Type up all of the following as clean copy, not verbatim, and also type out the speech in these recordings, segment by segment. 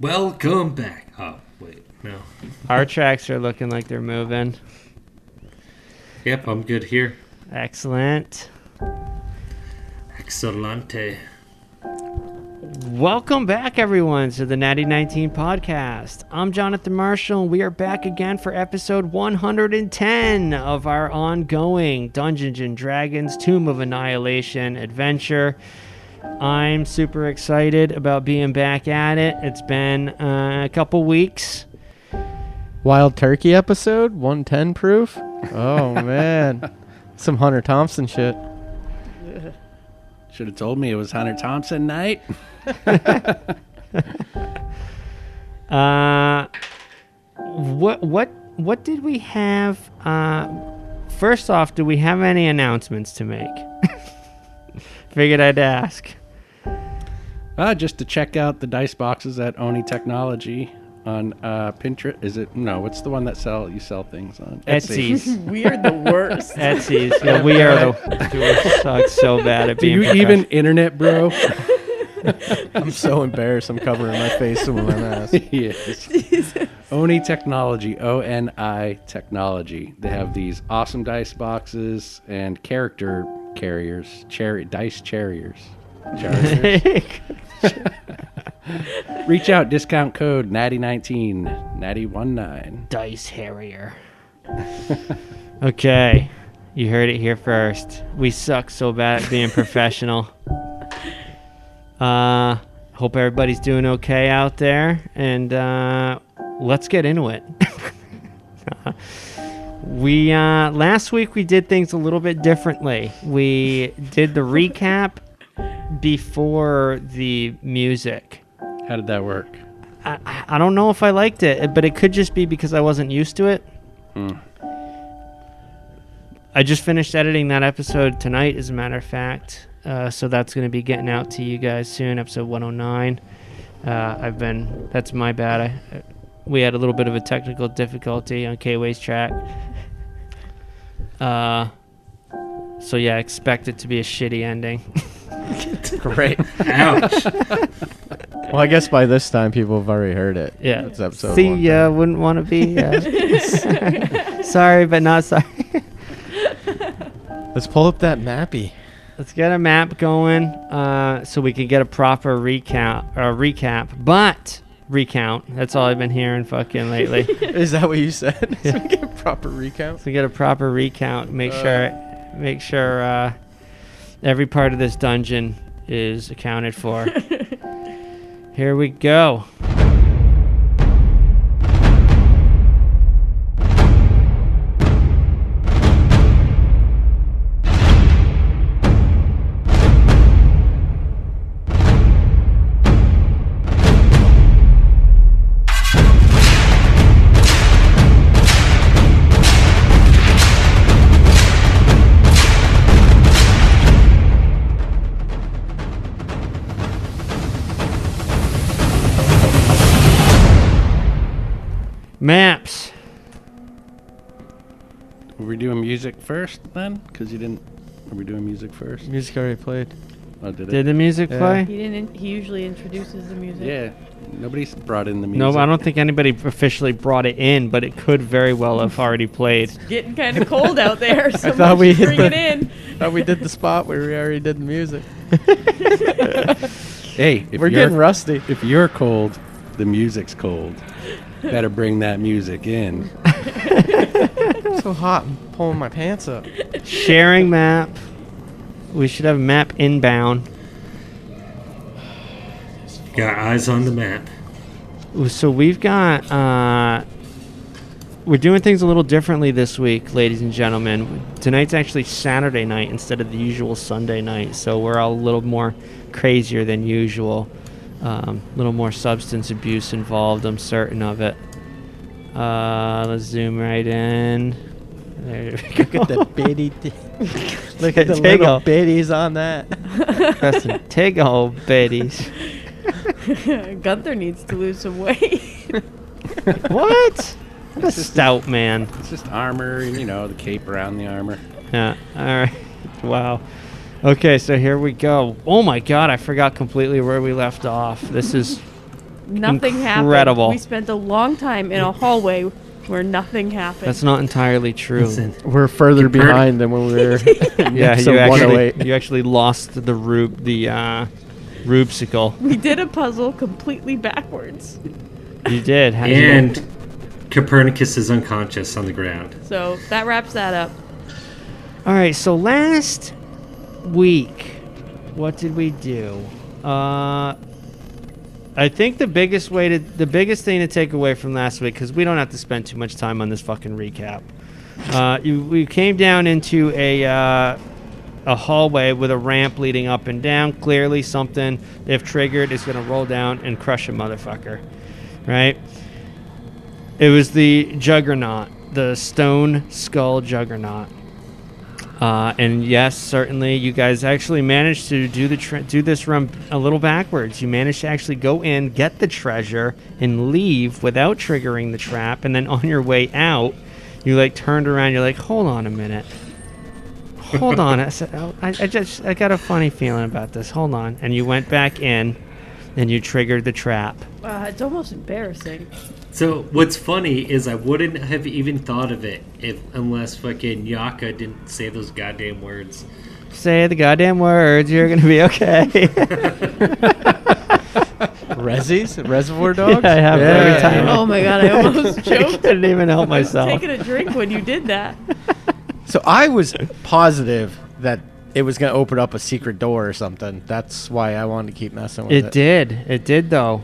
Welcome back. Oh, wait, no. Our tracks are looking like they're moving. Yep, I'm good here. Excellent. Excelente. Welcome back, everyone, to the Natty 19 podcast. I'm Jonathan Marshall, and we are back again for episode 110 of our ongoing Dungeons & Dragons Tomb of Annihilation adventure. I'm super excited about being back at it. It's been a couple weeks. Wild Turkey episode, 110 proof. Oh, man. Some Hunter Thompson shit. Should have told me it was Hunter Thompson night. What did we have? First off, do we have any announcements to make? Figured I'd ask. Just to check out the dice boxes at Oni Technology on Pinterest. Is it? No, what's the one that you sell things on? Etsy's. We are the worst. Etsy's. Yeah, we are we suck so bad at being Do you even internet, bro? I'm so embarrassed. I'm covering my face with my mask. Yes. Oni Technology, ONI Technology. They have these awesome dice boxes and character carriers, dice carriers. Reach out, discount code Natty19, Natty19. Dice Harrier. Okay, you heard it here first. We suck so bad at being professional. Hope everybody's doing okay out there, and let's get into it. We last week we did things a little bit differently. We did the recap before the music. How did that work? I don't know if I liked it, but it could just be because I wasn't used to it. I just finished editing that episode tonight, as a matter of fact. So that's going to be getting out to you guys soon, episode 109. That's my bad. We had a little bit of a technical difficulty on K-Way's track. So yeah, expect it to be a shitty ending. Great. Ouch. Well, I guess by this time people have already heard it. Yeah. It's episode See, 110. wouldn't want to be sorry, but not sorry. Let's pull up that mappy. Let's get a map going so we can get a proper recap. But recount. That's all I've been hearing fucking lately. Is that what you said? Yeah. So we get a proper recount? So get a proper recount. Make sure every part of this dungeon is accounted for. Here we go. Maps. Were we doing music first then? Because you didn't. Are we doing music first? Music already played. Oh, did it? Did the music Yeah. play? He usually introduces the music. Yeah. Nobody's brought in the music. No, I don't think anybody officially brought it in, but it could very well have already played. Getting kind of cold out there, so thought we hit bring the- it in. Thought we did the spot where we already did the music. Hey, We're getting rusty. If you're cold, the music's cold. Better bring that music in. I'm so hot. I'm pulling my pants up. Sharing map. We should have map inbound. Got eyes on the map. So we've got we're doing things a little differently this week, ladies and gentlemen. Tonight's actually Saturday night instead of the usual Sunday night, so we're all a little more crazier than usual. A little more substance abuse involved, I'm certain of it. Let's zoom right in. There we go. Look at the bitty. Look at the Tiggle. little bitties on that. That's some tiggle bitties. Gunther needs to lose some weight. What? What a stout man. It's just armor and, the cape around the armor. Yeah, alright. Wow. Okay, so here we go. Oh my god, I forgot completely where we left off. This is Nothing incredible. happened. We spent a long time in a hallway where nothing happened. That's not entirely true. Listen, We're further behind than when we were in Yeah, episode you 108. actually lost the Rubesicle. We did a puzzle completely backwards. You did. How'd you and Copernicus is unconscious on the ground. So that wraps that up. All right, so last week, what did we do? I think the biggest thing to take away from last week, because we don't have to spend too much time on this fucking recap. We came down into a hallway with a ramp leading up and down. Clearly, something, if triggered, is going to roll down and crush a motherfucker, right? It was the Juggernaut, the stone skull Juggernaut. And yes, certainly, you guys actually managed to do this run a little backwards. You managed to actually go in, get the treasure, and leave without triggering the trap. And then on your way out, you like turned around. You're like, hold on a minute. Hold on. I said, I got a funny feeling about this. Hold on. And you went back in, and you triggered the trap. It's almost embarrassing. So what's funny is I wouldn't have even thought of it unless fucking Yaka didn't say those goddamn words. Say the goddamn words. You're gonna be okay. Rezzies? Reservoir Dogs? Yeah, I have every time. Oh my god, I almost I choked. couldn't even help I was myself. taking a drink when you did that. So I was positive that it was going to open up a secret door or something. That's why I wanted to keep messing with it. It did though.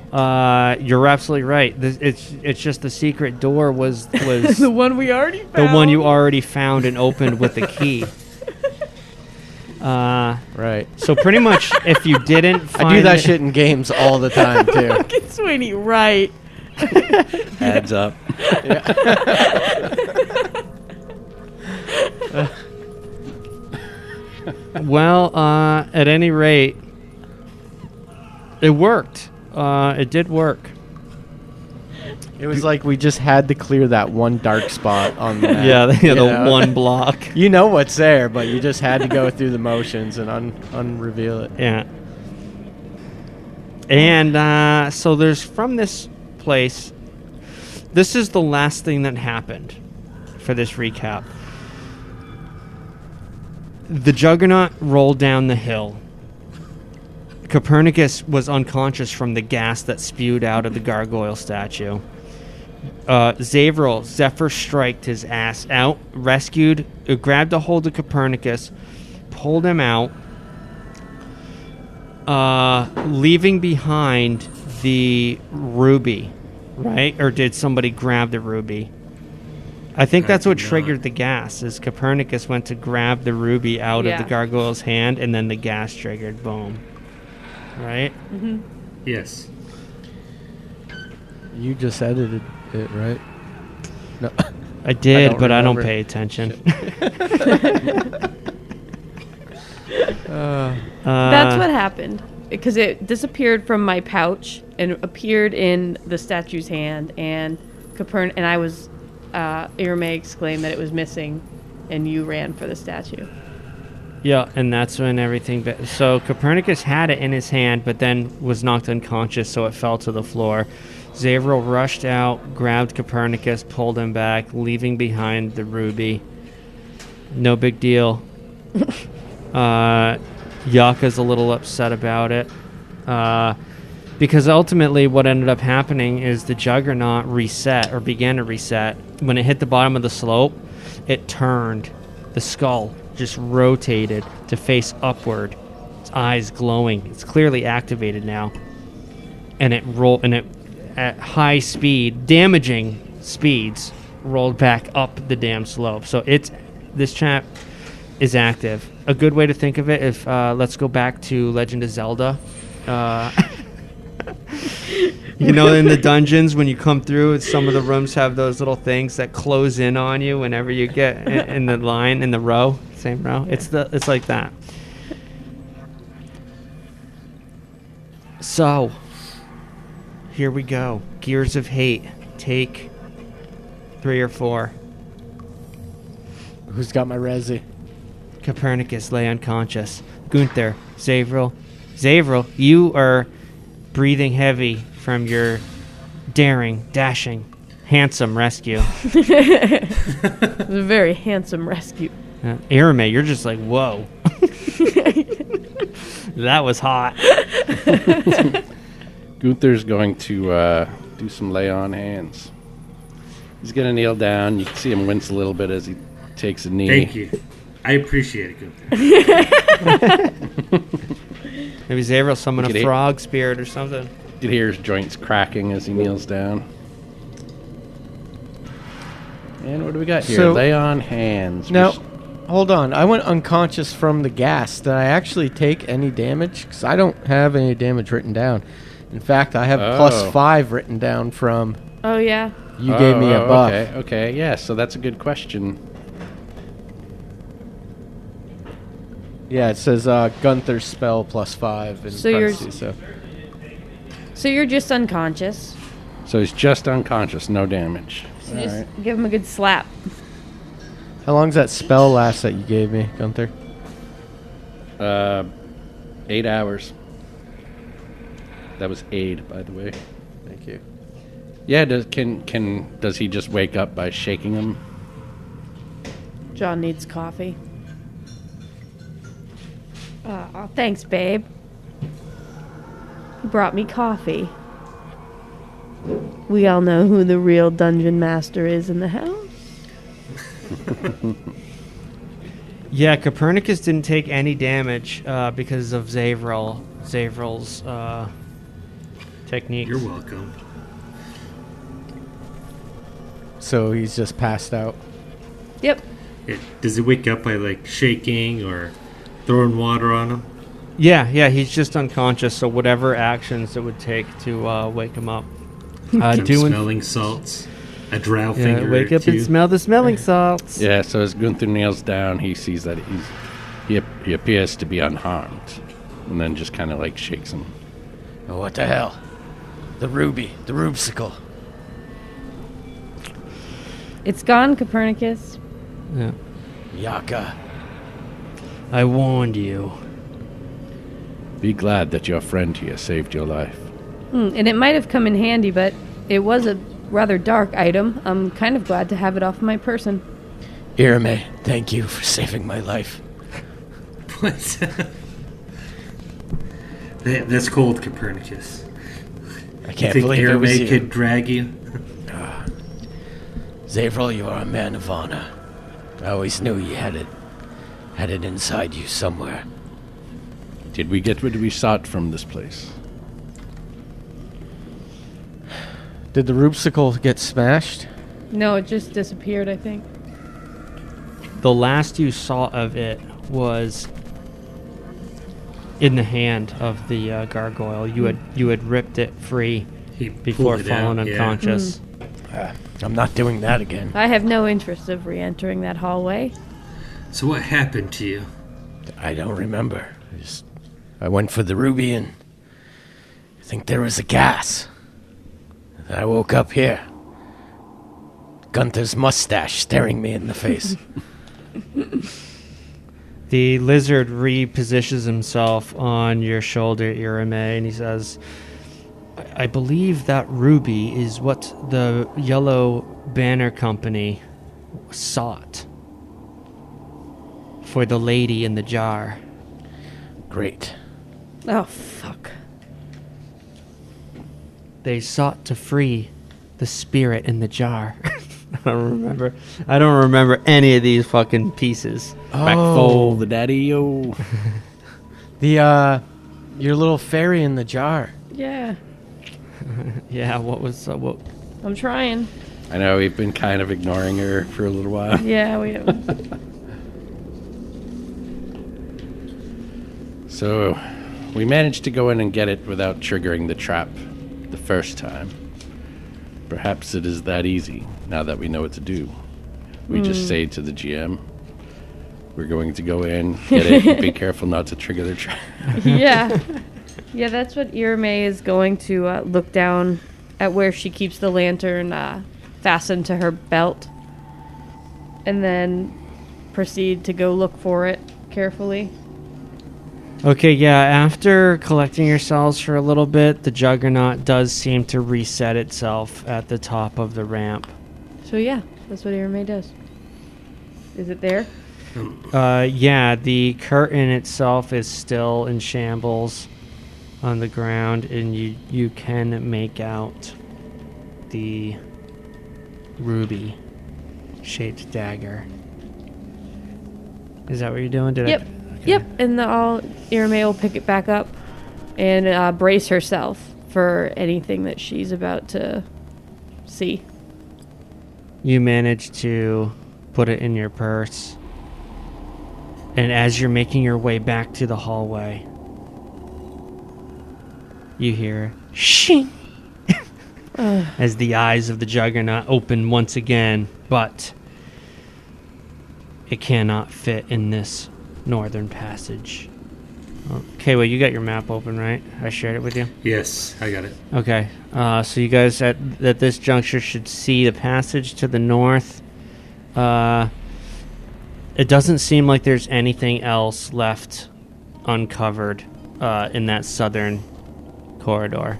You're absolutely right. It's just the secret door was The one we already found. the one you already found and opened with the key. Right. So pretty much, if you didn't find I do that shit in games all the time, too. Fucking Sweeney, right. Adds up. Well, at any rate, it worked. It did work. It was like we just had to clear that one dark spot on the map. Yeah, you the know? one block. You know what's there, but you just had to go through the motions and unreveal it. Yeah. And so there's from this place, this is the last thing that happened for this recap. The Juggernaut rolled down the hill. Copernicus was unconscious from the gas that spewed out of the gargoyle statue. Zephyr striked his ass out, rescued, grabbed a hold of Copernicus, pulled him out, leaving behind the ruby, right? Or did somebody grab the ruby? I think that's what triggered the gas, is Copernicus went to grab the ruby out of the gargoyle's hand, and then the gas triggered. Boom. Right? Mm-hmm. Yes. You just edited it, right? No. I did, don't but I don't remember. pay attention. That's what happened. Because it disappeared from my pouch and appeared in the statue's hand, and and I was... Irma exclaimed that it was missing, and you ran for the statue. Yeah, and that's when everything... So Copernicus had it in his hand, but then was knocked unconscious, so it fell to the floor. Zavriel rushed out, grabbed Copernicus, pulled him back, leaving behind the ruby. No big deal. Yaka's a little upset about it. Because ultimately what ended up happening is the Juggernaut reset, or began to reset. When it hit the bottom of the slope, it turned. The skull just rotated to face upward. Its eyes glowing. It's clearly activated now. And it rolled, and it, at high speed, damaging speeds, rolled back up the damn slope. So this trap is active. A good way to think of it, if let's go back to Legend of Zelda. You know, in the dungeons, when you come through, some of the rooms have those little things that close in on you whenever you get in the line, in the row, same row. Yeah. It's like that. So, here we go. Gears of Hate. Take 3 or 4. Who's got my resi? Copernicus lay unconscious. Gunther, Zavriel, you are breathing heavy from your daring, dashing, handsome rescue. It was a very handsome rescue. Irame, you're just like, whoa. That was hot. Gunther's going to do some lay on hands. He's going to kneel down. You can see him wince a little bit as he takes a knee. Thank you. I appreciate it, Gunther. Maybe Xavier will summon Look a at it. frog spirit or something. You can hear his joints cracking as he kneels down. And what do we got here? So- lay on hands. Now, hold on. I went unconscious from the gas. Did I actually take any damage? Because I don't have any damage written down. In fact, I have Oh. +5 written down from Oh, yeah. you gave me a buff. Okay, yeah, so that's a good question. Yeah, it says Gunther's spell +5 in So you're- parentheses, So you're just unconscious. So he's just unconscious, no damage. So All just right. give him a good slap. How long's that spell last that you gave me, Gunther? 8 hours. That was aid, by the way. Thank you. Yeah, does he just wake up by shaking him? John needs coffee. Aw, thanks, babe. He brought me coffee. We all know who the real dungeon master is in the house. Yeah, Copernicus didn't take any damage because of Zavrel's techniques. You're welcome. So he's just passed out. Yep. Does he wake up by like shaking or throwing water on him? Yeah, he's just unconscious, so whatever actions it would take to wake him up. Some Doing smelling salts, a drow yeah, finger. wake or up and two. smell the smelling salts. Yeah, so as Gunther kneels down, he sees that he appears to be unharmed, and then just kind of like shakes him. Oh, what the hell? The ruby, the rubesicle. It's gone, Copernicus. Yeah. Yaka. I warned you. Be glad that your friend here saved your life. And it might have come in handy, but it was a rather dark item. I'm kind of glad to have it off my person. Irame, thank you for saving my life. That's cold, Copernicus. I You can't think believe it was Airmay you. could drag you? Zavrel, you are a man of honor. I always knew you had it inside you somewhere. Did we get what we sought from this place? Did the rubesicle get smashed? No, it just disappeared, I think. The last you saw of it was in the hand of the gargoyle. You had ripped it free He before pulled it falling out, yeah. unconscious. I'm not doing that again. I have no interest of re-entering that hallway. So what happened to you? I don't remember. I went for the ruby and I think there was a gas. And I woke up here. Gunther's mustache staring me in the face. The lizard repositions himself on your shoulder, Irame, and he says, I believe that ruby is what the Yellow Banner Company sought for the lady in the jar. Great. Oh, fuck. They sought to free the spirit in the jar. I don't remember any of these fucking pieces. Oh, the daddy-o. The, your little fairy in the jar. Yeah, Yeah, what was what? I'm trying. I know, we've been kind of ignoring her for a little while. Yeah, we have. So, we managed to go in and get it without triggering the trap the first time. Perhaps it is that easy, now that we know what to do. We just say to the GM, we're going to go in, get it, be careful not to trigger the trap. Yeah. Yeah, that's what Irame is going to look down at where she keeps the lantern fastened to her belt. And then proceed to go look for it carefully. Okay, yeah, after collecting yourselves for a little bit, the Juggernaut does seem to reset itself at the top of the ramp. So yeah, that's what Irame does. Is it there? Yeah, the curtain itself is still in shambles on the ground, and you can make out the ruby-shaped dagger. Is that what you're doing? Yep. Yep. And Irame will pick it back up and brace herself for anything that she's about to see. You manage to put it in your purse. And as you're making your way back to the hallway, you hear shing as the eyes of the Juggernaut open once again, but it cannot fit in this northern passage. Okay, well, you got your map open, right? I shared it with you? Yes, I got it. Okay, so you guys at this juncture should see the passage to the north. It doesn't seem like there's anything else left uncovered in that southern corridor.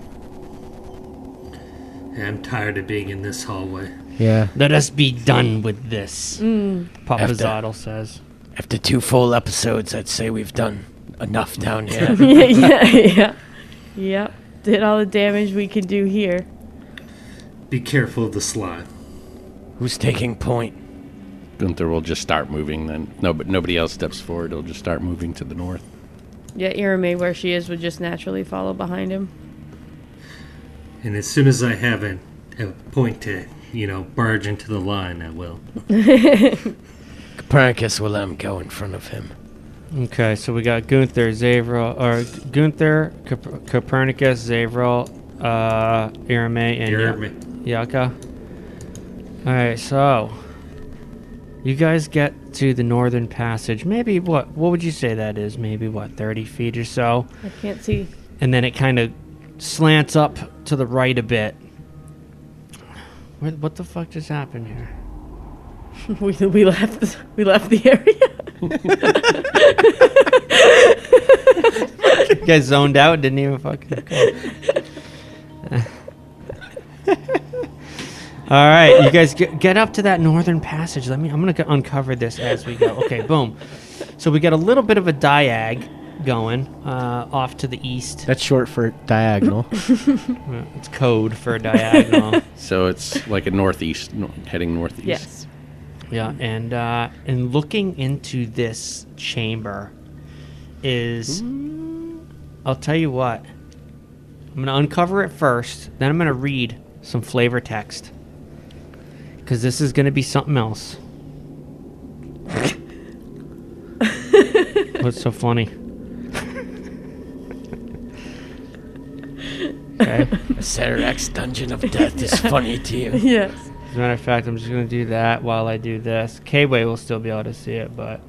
I'm tired of being in this hallway. Yeah. Let us be done with this, Papa Zottle says. After 2 full episodes, I'd say we've done enough down here. Yeah. Yep. Did all the damage we can do here. Be careful of the slime. Who's taking point? Gunther will just start moving then. No, but nobody else steps forward. He'll just start moving to the north. Yeah, Irame, where she is, would just naturally follow behind him. And as soon as I have a point to, barge into the line, I will. Copernicus will let him go in front of him. Okay, so we got Gunther, Copernicus, Zavril, Irame, and Yaka. Alright, so you guys get to the northern passage. Maybe what would you say that is? Maybe 30 feet or so? I can't see. And then it kind of slants up to the right a bit. What the fuck just happened here? we left the area. You guys zoned out, didn't even fucking All right, you guys get up to that northern passage. I'm going to uncover this as we go. Okay, boom. So we got a little bit of a diag going off to the east. That's short for diagonal. It's code for a diagonal. So it's like a northeast, heading northeast. Yes. Yeah, and looking into this chamber is, I'll tell you what. I'm going to uncover it first, then I'm going to read some flavor text. Because this is going to be something else. What's so funny? Okay. The Cerex Dungeon of Death is funny to you. Yes. As a matter of fact, I'm just going to do that while I do this. K-Way will still be able to see it, but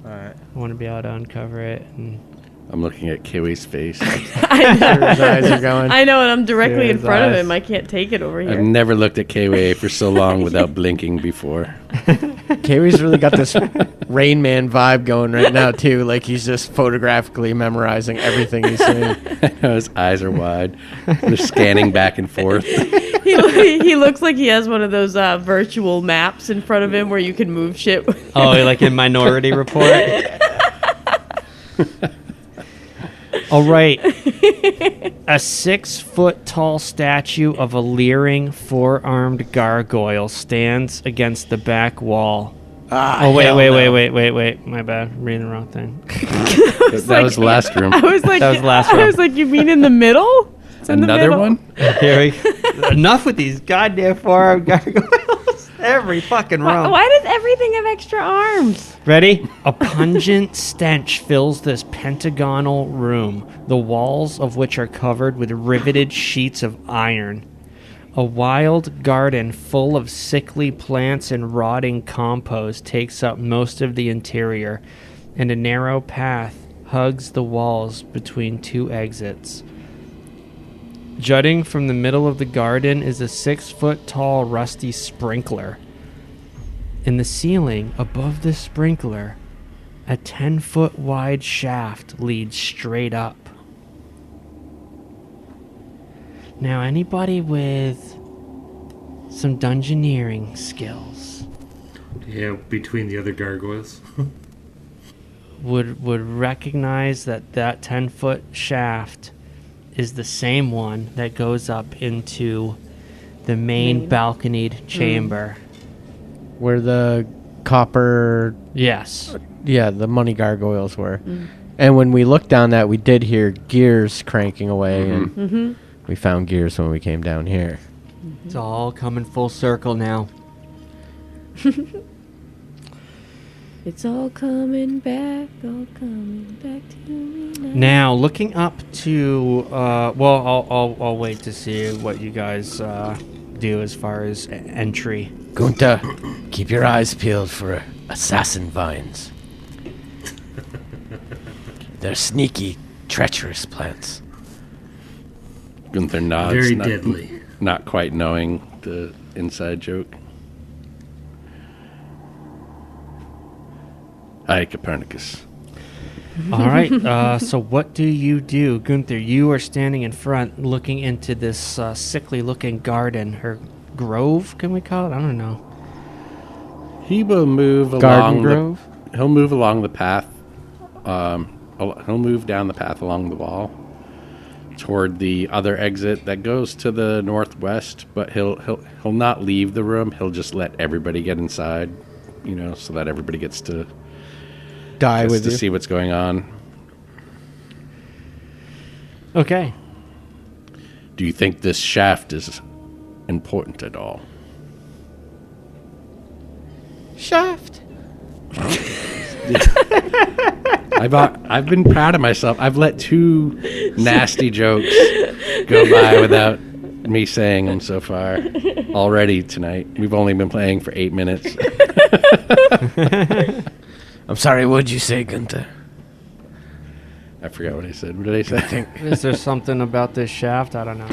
Alright. I want to be able to uncover it. And I'm looking at Kiwi's face. I know. His eyes are going. I know, and I'm directly in His front of eyes. him. I can't take it over I've here. never looked at Kiwi for so long without blinking before. Kiwi's really got this Rain Man vibe going right now, too. Like he's just photographically memorizing everything he's saying. His eyes are wide. They're scanning back and forth. He looks like he has one of those virtual maps in front of him where you can move shit. oh, like in Minority Report? All right. A 6-foot-tall statue of a leering, 4-armed gargoyle stands against the back wall. Oh, wait. My bad. I'm reading the wrong thing. That was the last room. I was like, That was the last I one. was like, you mean in the middle? It's in the Another middle. one? Here we Enough with these goddamn 4-armed gargoyles. Every fucking room. Why does everything have extra arms? Ready? A pungent stench fills this pentagonal room, the walls of which are covered with riveted sheets of iron. A wild garden full of sickly plants and rotting compost takes up most of the interior, and a narrow path hugs the walls between 2 exits. Jutting from the middle of the garden is a 6-foot-tall rusty sprinkler. In the ceiling above the sprinkler, A 10-foot wide shaft leads straight up. Now, anybody with some dungeoneering skills Yeah, between the other gargoyles. would recognize that 10-foot shaft is the same one that goes up into the main balconied chamber. Where the copper... Yes. Yeah, the money gargoyles were. And when we looked down that, we did hear gears cranking away, and we found gears when we came down here. It's all coming full circle now. It's all coming back to me now. Now, looking up to, I'll wait to see what you guys do as far as entry. Gunta, keep your eyes peeled for assassin vines. They're sneaky, treacherous plants. Gunther nods, Very deadly. not quite knowing the inside joke. Aye, Copernicus. All right, so what do you do? Gunther, you are standing in front looking into this sickly-looking garden, or grove, can we call it? I don't know. He will move Garden along grove? He'll move along the path. He'll move down the path along the wall toward the other exit that goes to the northwest. But he'll not leave the room. He'll just let everybody get inside, so that everybody gets to see what's going on. Okay. Do you think this shaft is important at all? Shaft. I've been proud of myself. I've let 2 nasty jokes go by without me saying them so far already tonight. We've only been playing for 8 minutes. I'm sorry, what'd you say, Gunta? I forgot what I said. What did I say? Is there something about this shaft? I don't know.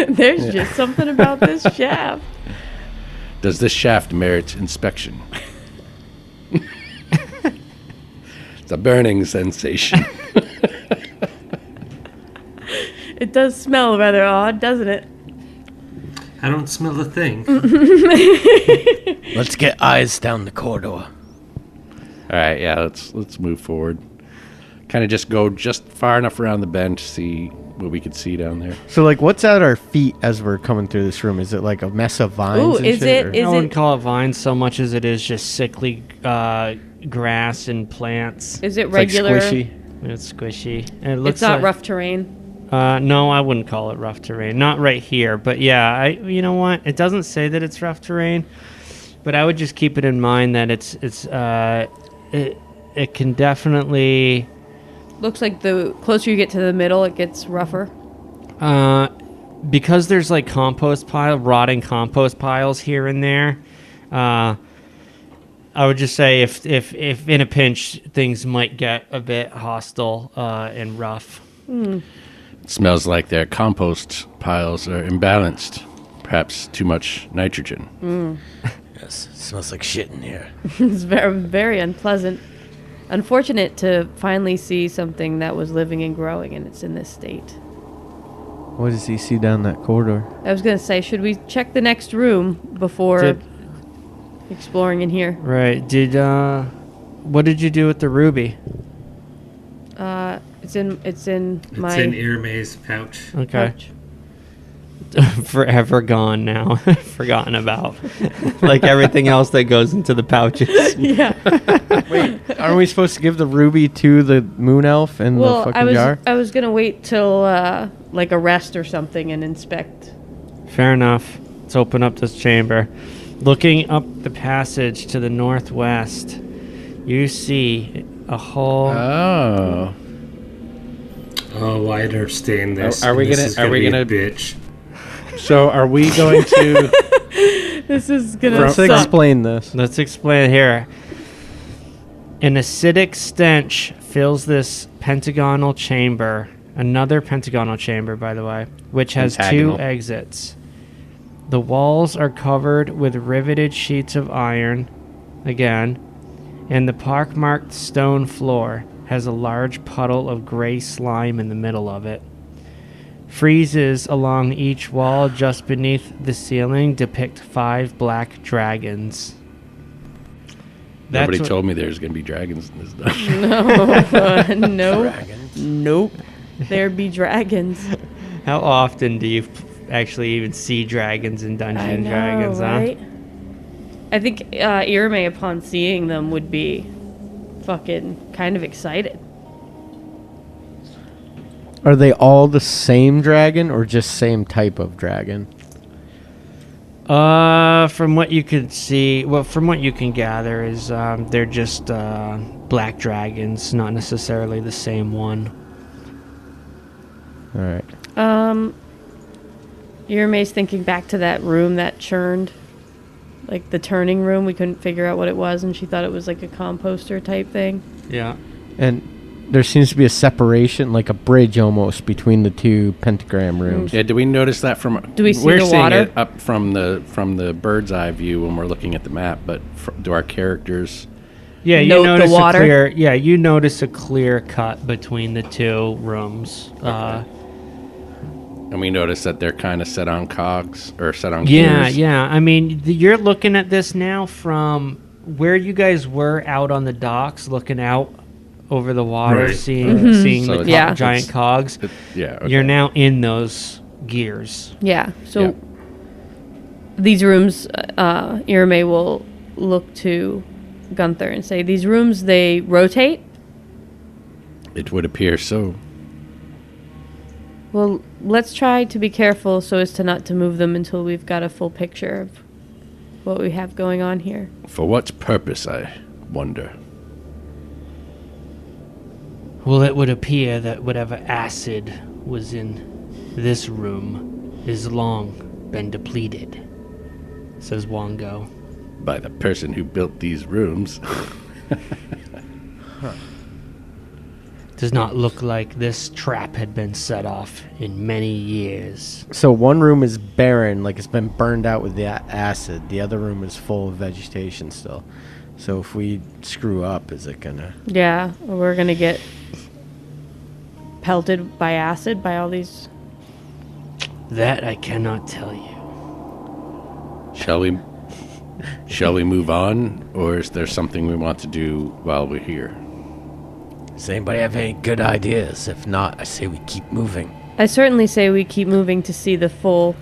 There's just something about this shaft. Does this shaft merit inspection? It's a burning sensation. It does smell rather odd, doesn't it? I don't smell a thing. Let's get eyes down the corridor. All right, yeah, let's move forward. Kind of just go just far enough around the bend to see what we could see down there. So, what's at our feet as we're coming through this room? Is it like a mess of vines? Ooh, and is shit, it- or- is I wouldn't call it vines so much as it is just sickly grass and plants. Is it It's like regular? squishy? It's squishy. And it looks It's not like, rough terrain. No, I wouldn't call it rough terrain. Not right here, but yeah, you know what? It doesn't say that it's rough terrain, but I would just keep it in mind that it can definitely Looks like the closer you get to the middle, it gets rougher. because there's like rotting compost piles here and there. I would just say if in a pinch things might get a bit hostile and rough. It smells like their compost piles are imbalanced. Perhaps too much nitrogen. Yes, it smells like shit in here. It's very, very unpleasant. Unfortunate to finally see something that was living and growing, and it's in this state. What does he see down that corridor? I was going to say, should we check the next room before exploring in here? Right. What did you do with the ruby? It's in It's my in Irme's pouch. Okay. pouch. Forever gone now. Forgotten about. Like everything else that goes into the pouches. Yeah. Aren't we supposed to give the ruby to the moon elf in the Well, fucking jar? I was gonna wait till like a rest or something and inspect. Fair enough. Let's open up this chamber. Looking up the passage to the northwest, you see a whole... Oh, I understand this. Are we This gonna- is are we be a gonna- bitch? So are we going to... This is gonna Let's suck. explain this. Let's explain it here. An acidic stench fills this pentagonal chamber. Another pentagonal chamber, by the way, which has Pentagonal. 2 exits. The walls are covered with riveted sheets of iron, again, and the pockmarked stone floor has a large puddle of gray slime in the middle of it. Friezes along each wall just beneath the ceiling depict 5 black dragons. Nobody That's told me there's going to be dragons in this dungeon. No. Nope. Dragons. Nope. There be dragons. How often do you actually even see dragons in Dungeons I and know, Dragons, right? I think Irame, upon seeing them, would be fucking kind of excited. Are they all the same dragon or just same type of dragon? From what you could see, from what you can gather is they're just black dragons, not necessarily the same one. All right. Irame's thinking back to that room that churned. Like the turning room, we couldn't figure out what it was, and she thought it was like a composter type thing. Yeah. And there seems to be a separation, like a bridge almost, between the 2 pentagram rooms. Yeah, do we notice that from... Do we see we're the seeing water? it up from the bird's eye view when we're looking at the map, but do our characters... Yeah, you Note the notice water? you notice a clear cut between the 2 rooms. And we notice that they're kind of set on cogs, or set on Yeah, gears. yeah. I mean, you're looking at this now from where you guys were out on the docks, looking out over the water, Right. seeing So the it's- Yeah. giant cogs. Yeah, okay. You're now in those gears. Yeah. So Yeah. these rooms, Irame will look to Gunther and say, "These rooms, they rotate." It would appear so. Well, let's try to be careful so as to not to move them until we've got a full picture of what we have going on here. For what purpose, I wonder? Well, it would appear that whatever acid was in this room is long been depleted, says Wongo. By the person who built these rooms. Does not look like this trap had been set off in many years. So one room is barren, like it's been burned out with the acid. The other room is full of vegetation still. So if we screw up, is it gonna... Yeah, or we're gonna get pelted by acid by all these. That I cannot tell you. Shall we move on, or is there something we want to do while we're here? Does anybody have any good ideas? If not, I say we keep moving. I certainly say we keep moving to see to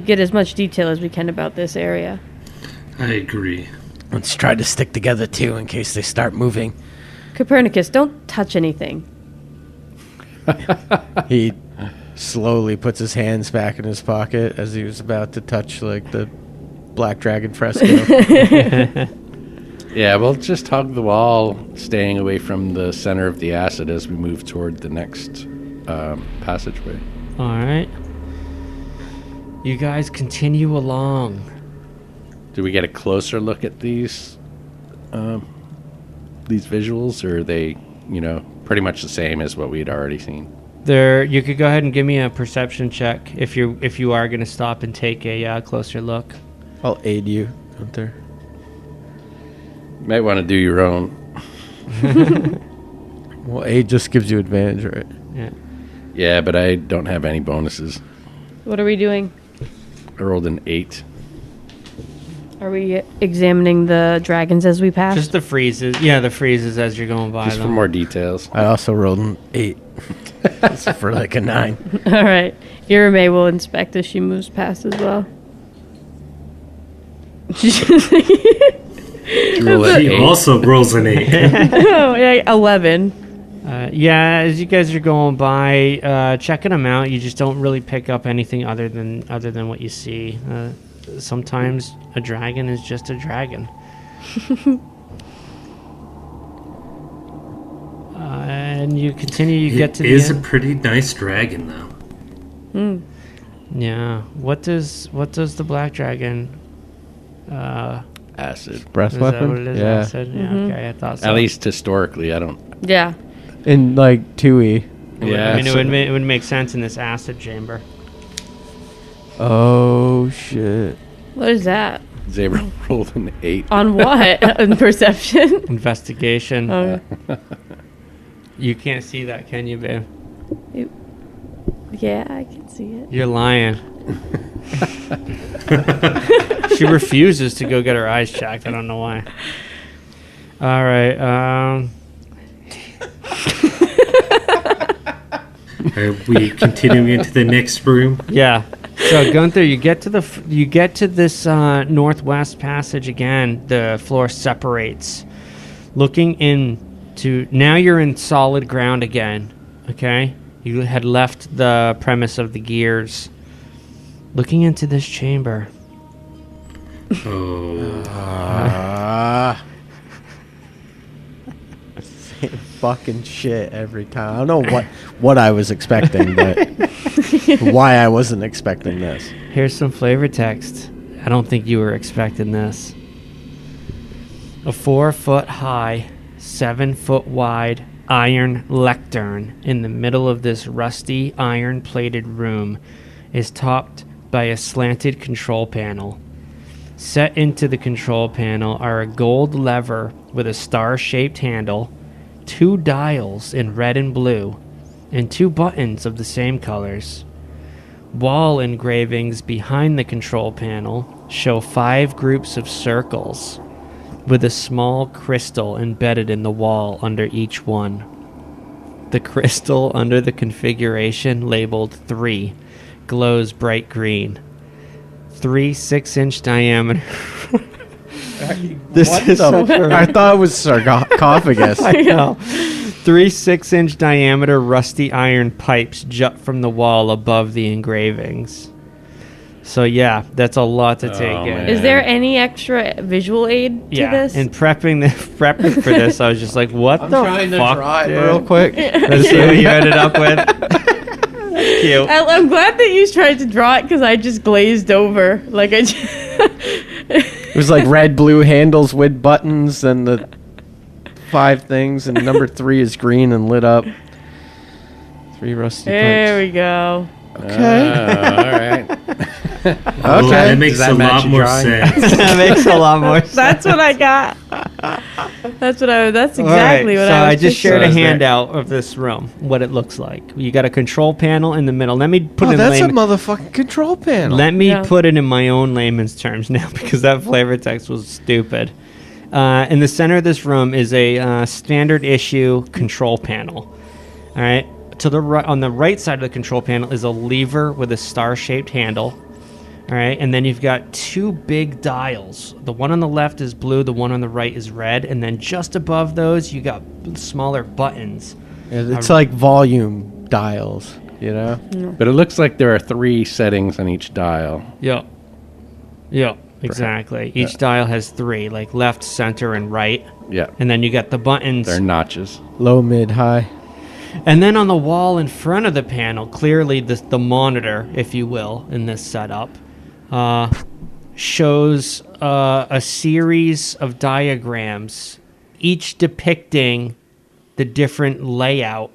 get as much detail as we can about this area. I agree. Let's try to stick together too in case they start moving. Copernicus, don't touch anything. He slowly puts his hands back in his pocket as he was about to touch like the black dragon fresco. Yeah, we'll just hug the wall, staying away from the center of the acid as we move toward the next passageway. All right. You guys continue along. Do we get a closer look at these visuals, or are they, pretty much the same as what we had already seen? You could go ahead and give me a perception check if you are going to stop and take a closer look. I'll aid you, Gunther. You might want to do your own. Well, aid just gives you advantage, right? Yeah. Yeah, but I don't have any bonuses. What are we doing? I rolled an 8. Are we examining the dragons as we pass? Just the freezes. Yeah, the freezes as you're going by Just for them. more details. I also rolled an 8. That's for like a 9. All right. Irame will inspect as she moves past as well. Roll an He 8. also rolls an 8. Oh, yeah, 11. Yeah, as you guys are going by, checking them out, you just don't really pick up anything other than what you see. Sometimes a dragon is just a dragon. And you continue. You get to It the is a end. pretty nice dragon, though. Yeah. What does the black dragon? Acid. Breath Is that what weapon? it is? Yeah. Acid? Yeah. Okay, I thought so. At least historically, I don't... Yeah. In like 2E. Yeah, I mean, so- it would make sense in this acid chamber. Oh, shit. What is that? Zebra rolled an 8. On what? On perception? Investigation. Okay. You can't see that, can you, babe? Yeah, I can see it. You're lying. She refuses to go get her eyes checked. I don't know why. All right. Are we continuing into the next room? Yeah. So Gunther, you get to this northwest passage again. The floor separates. Looking into now, you're in solid ground again. Okay, you had left the premise of the gears. Looking into this chamber. Oh. Same fucking shit every time. I don't know what I was expecting, but why I wasn't expecting this. Here's some flavor text. I don't think you were expecting this. A 4-foot high, 7-foot wide iron lectern in the middle of this rusty iron-plated room is topped by a slanted control panel. Set into the control panel are a gold lever with a star-shaped handle, 2 dials in red and blue, and 2 buttons of the same colors. Wall engravings behind the control panel show 5 groups of circles, with a small crystal embedded in the wall under each one. The crystal under the configuration labeled 3 glows bright green. 3 6-inch diameter. This is such I thought it was sarcophagus. I know. 3 6-inch diameter rusty iron pipes jut from the wall above the engravings. So yeah, that's a lot to take in. Man. Is there any extra visual aid to this? And prepping for this, I was just like, "What I'm the trying to fuck, draw it dude? real quick. Let's see what you ended up with." Cute. I'm glad that you tried to draw it because I just glazed over. Like I just It was like red, blue handles with buttons and the 5 things, and number 3 is green and lit up. 3 rusty There pipes. we go. Okay. All right. Oh, that makes Does that a match lot your more drawing? sense. That makes a lot more sense. That's what I got. That's exactly All right, what so I was I just shared a So is there- handout of this room, what it looks like. You got a control panel in the middle. Let me put it in That's a layman- motherfucking control panel. Let me Yeah. put it in my own layman's terms now because that flavor text was stupid. In the center of this room is a standard issue control panel. All right. To the right, on the right side of the control panel is a lever with a star-shaped handle. All right, and then you've got 2 big dials. The one on the left is blue, the one on the right is red, and then just above those you got smaller buttons. It's like volume dials, you know? But it looks like there are 3 settings on each dial. Yep. Yep, exactly. Each dial has 3, like left, center, and right. Yeah. And then you got the buttons. They're notches. Low, mid, high. And then on the wall in front of the panel, clearly the monitor, if you will, in this setup, shows a series of diagrams, each depicting the different layout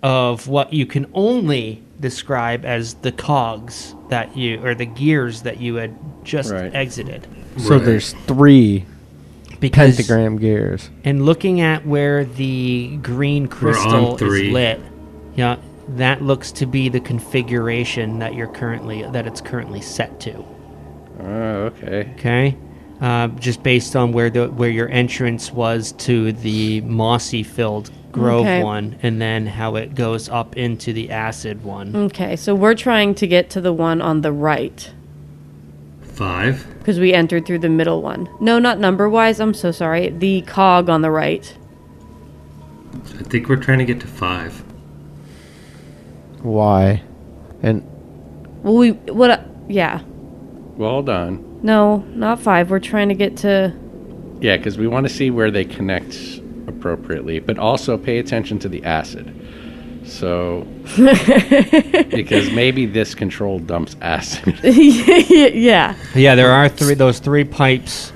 of what you can only describe as the cogs that or the gears that you had just Right. exited. So Right. there's 3 Because pentagram gears. and looking at where the green crystal is 3. lit, yeah, that looks to be the configuration that it's currently set to. Oh, okay. Okay, just based on where your entrance was to the mossy filled grove Okay. one, and then how it goes up into the acid one. Okay, so we're trying to get to the one on the right 5. because we entered through the middle one. No, not number wise. I'm so sorry. The cog on the right. I think we're trying to get to 5. Why? And Well, yeah. Well, hold on. No, not 5. We're trying to get to. Yeah, because we want to see where they connect appropriately, but also pay attention to the acid. So, because maybe this control dumps acid. Yeah. Yeah, there are those 3 pipes,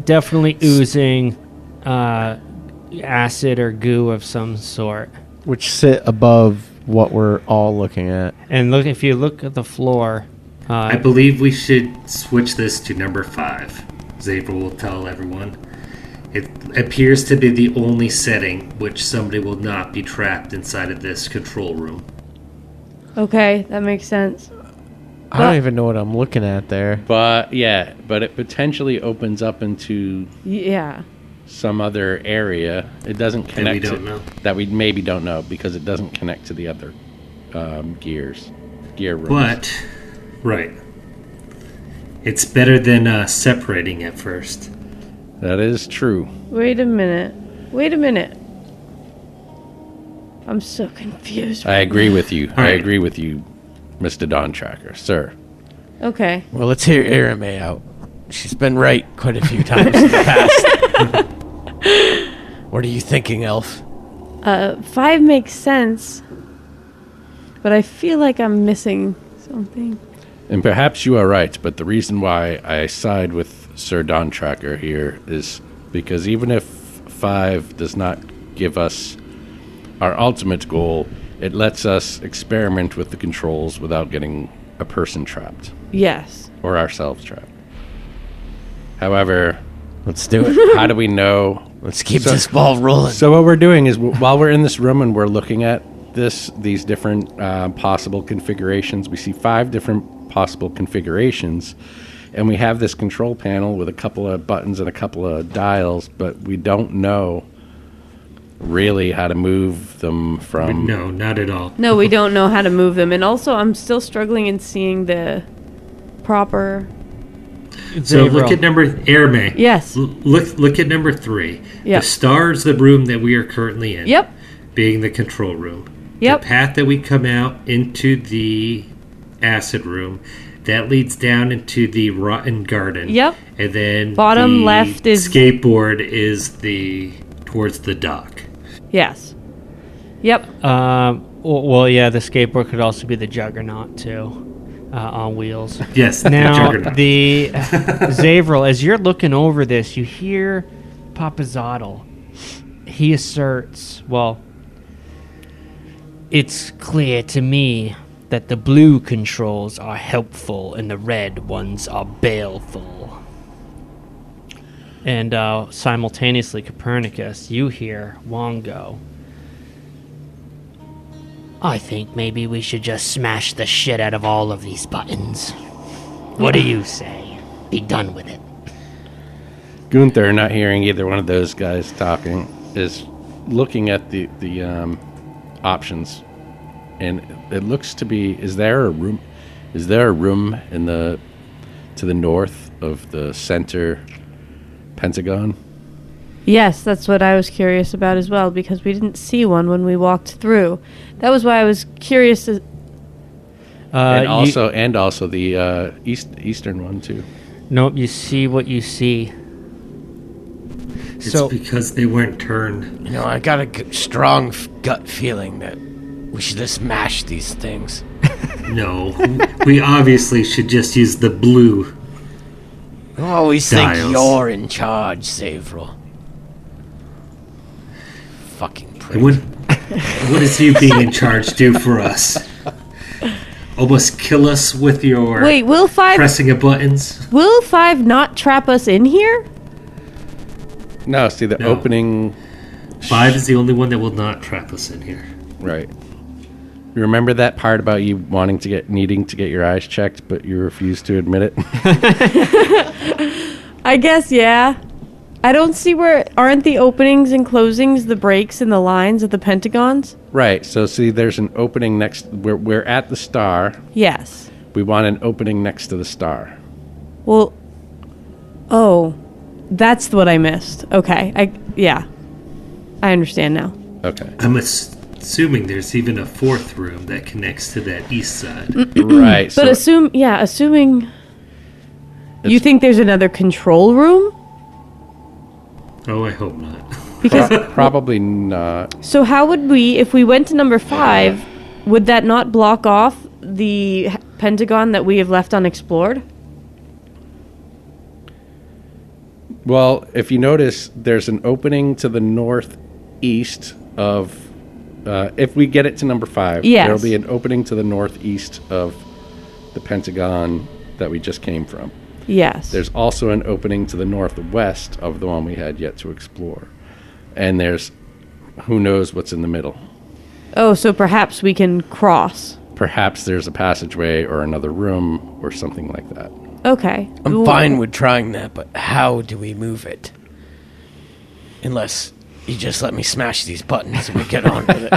definitely oozing acid or goo of some sort. which sit above what we're all looking at. And look, if you look at the floor, I believe we should switch this to number 5. Xavier will tell everyone. It appears to be the only setting which somebody will not be trapped inside of this control room. Okay, that makes sense. I don't even know what I'm looking at there. But it potentially opens up into Yeah. some other area. It doesn't connect we don't know. That we maybe don't know because it doesn't connect to the other gear rooms. But, right. It's better than separating at first. That is true. Wait a minute. I'm so confused. I agree with you. I right. agree with you, Mr. Dawn Tracker, sir. Okay. Well, let's hear Arame out. She's been right quite a few times in the past. What are you thinking, Elf? 5 makes sense, but I feel like I'm missing something. And perhaps you are right, but the reason why I side with Sir Dawn Tracker here is because even if 5 does not give us our ultimate goal, it lets us experiment with the controls without getting a person trapped. Yes. Or ourselves trapped. However, Let's do it. how do we know? Let's keep this ball rolling. So what we're doing is while we're in this room and we're looking at these different possible configurations, we see 5 different possible configurations, and we have this control panel with a couple of buttons and a couple of dials, but we don't know really how to move them from... No, not at all. No, we don't know how to move them. And also, I'm still struggling in seeing the proper... So look at number... Airmay. Yes. Look at number 3. Yep. The star is the room that we are currently in. Yep. Being the control room. Yep. The path that we come out into the acid room, that leads down into the rotten garden. Yep. And then Bottom the left is... skateboard is towards the dock. Yes. Yep. Well, yeah, the skateboard could also be the Juggernaut, too, on wheels. Yes, Now, the Juggernaut. the Zavril, as you're looking over this, you hear Papazzottle. He asserts, well, it's clear to me that the blue controls are helpful and the red ones are baleful. And simultaneously, Copernicus, you hear Wongo. I think maybe we should just smash the shit out of all of these buttons. What do you say? Be done with it. Gunther, not hearing either one of those guys talking, is looking at the options, and it looks to be... Is there a room in to the north of the center pentagon? Yes, that's what I was curious about as well, because we didn't see one when we walked through. That was why I was curious. And also the eastern one too. Nope, you see what you see. It's because they weren't turned. You know, I got a strong gut feeling that we should just smash these things. No, we obviously should just use the blue. I always Dials. think you're in charge, Savril. Fucking prick. And what does you being in charge do for us? Almost kill us with your Wait, will 5 pressing of buttons? Will 5 not trap us in here? No, see the No. opening. 5 is the only one that will not trap us in here. Right. You remember that part about you needing to get your eyes checked, but you refused to admit it? I guess, yeah. I don't see aren't the openings and closings the breaks and the lines of the pentagons? Right. So see, there's an opening next. We're at the star. Yes. We want an opening next to the star. Well, that's what I missed. Okay. I understand now. Okay. I'm assuming there's even a 4th room that connects to that east side. Right. But assuming you think there's another control room? Oh, I hope not. Because probably not. so how would if we went to number 5, would that not block off the pentagon that we have left unexplored? Well, if you notice, there's an opening to the northeast of... if we get it to number 5, Yes. there'll be an opening to the northeast of the pentagon that we just came from. Yes. There's also an opening to the northwest of the one we had yet to explore. And there's who knows what's in the middle. Oh, so perhaps we can cross. Perhaps there's a passageway or another room or something like that. Okay. I'm fine with trying that, but how do we move it? Unless you just let me smash these buttons and we get on with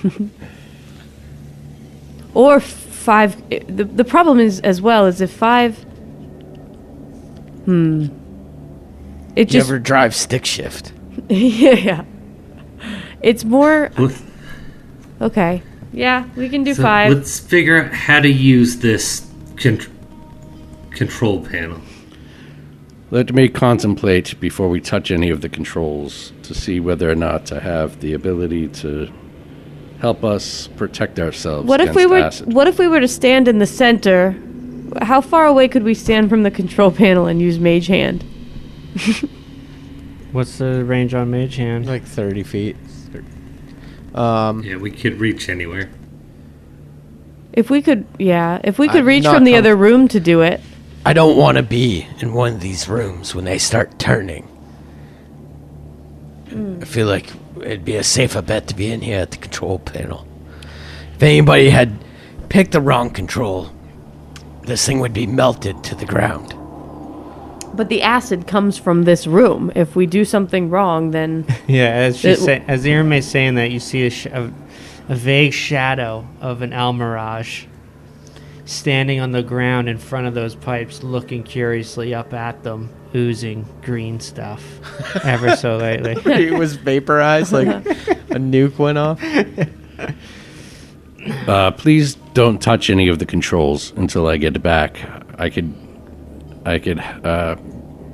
it. Or 5. The problem is, as well, is if 5... It You just... ever drive stick shift? yeah. It's more... Okay. Yeah, we can do So 5. let's figure out how to use this control panel. Let me contemplate before we touch any of the controls to see whether or not I have the ability to help us protect ourselves against acid. What if we were to stand in the center? How far away could we stand from the control panel and use Mage Hand? What's the range on Mage Hand? Like 30 feet. Yeah, we could reach anywhere. If we could I'm reach not from the other room to do it. I don't want to be in one of these rooms when they start turning. I feel like it'd be a safer bet to be in here at the control panel. If anybody had picked the wrong control, this thing would be melted to the ground. But the acid comes from this room. If we do something wrong, then... Yeah, as Irma's saying that, you see a vague shadow of an Almirage standing on the ground in front of those pipes, looking curiously up at them, oozing green stuff ever so lightly. It was vaporized like a nuke went off. Please don't touch any of the controls until I get back. I could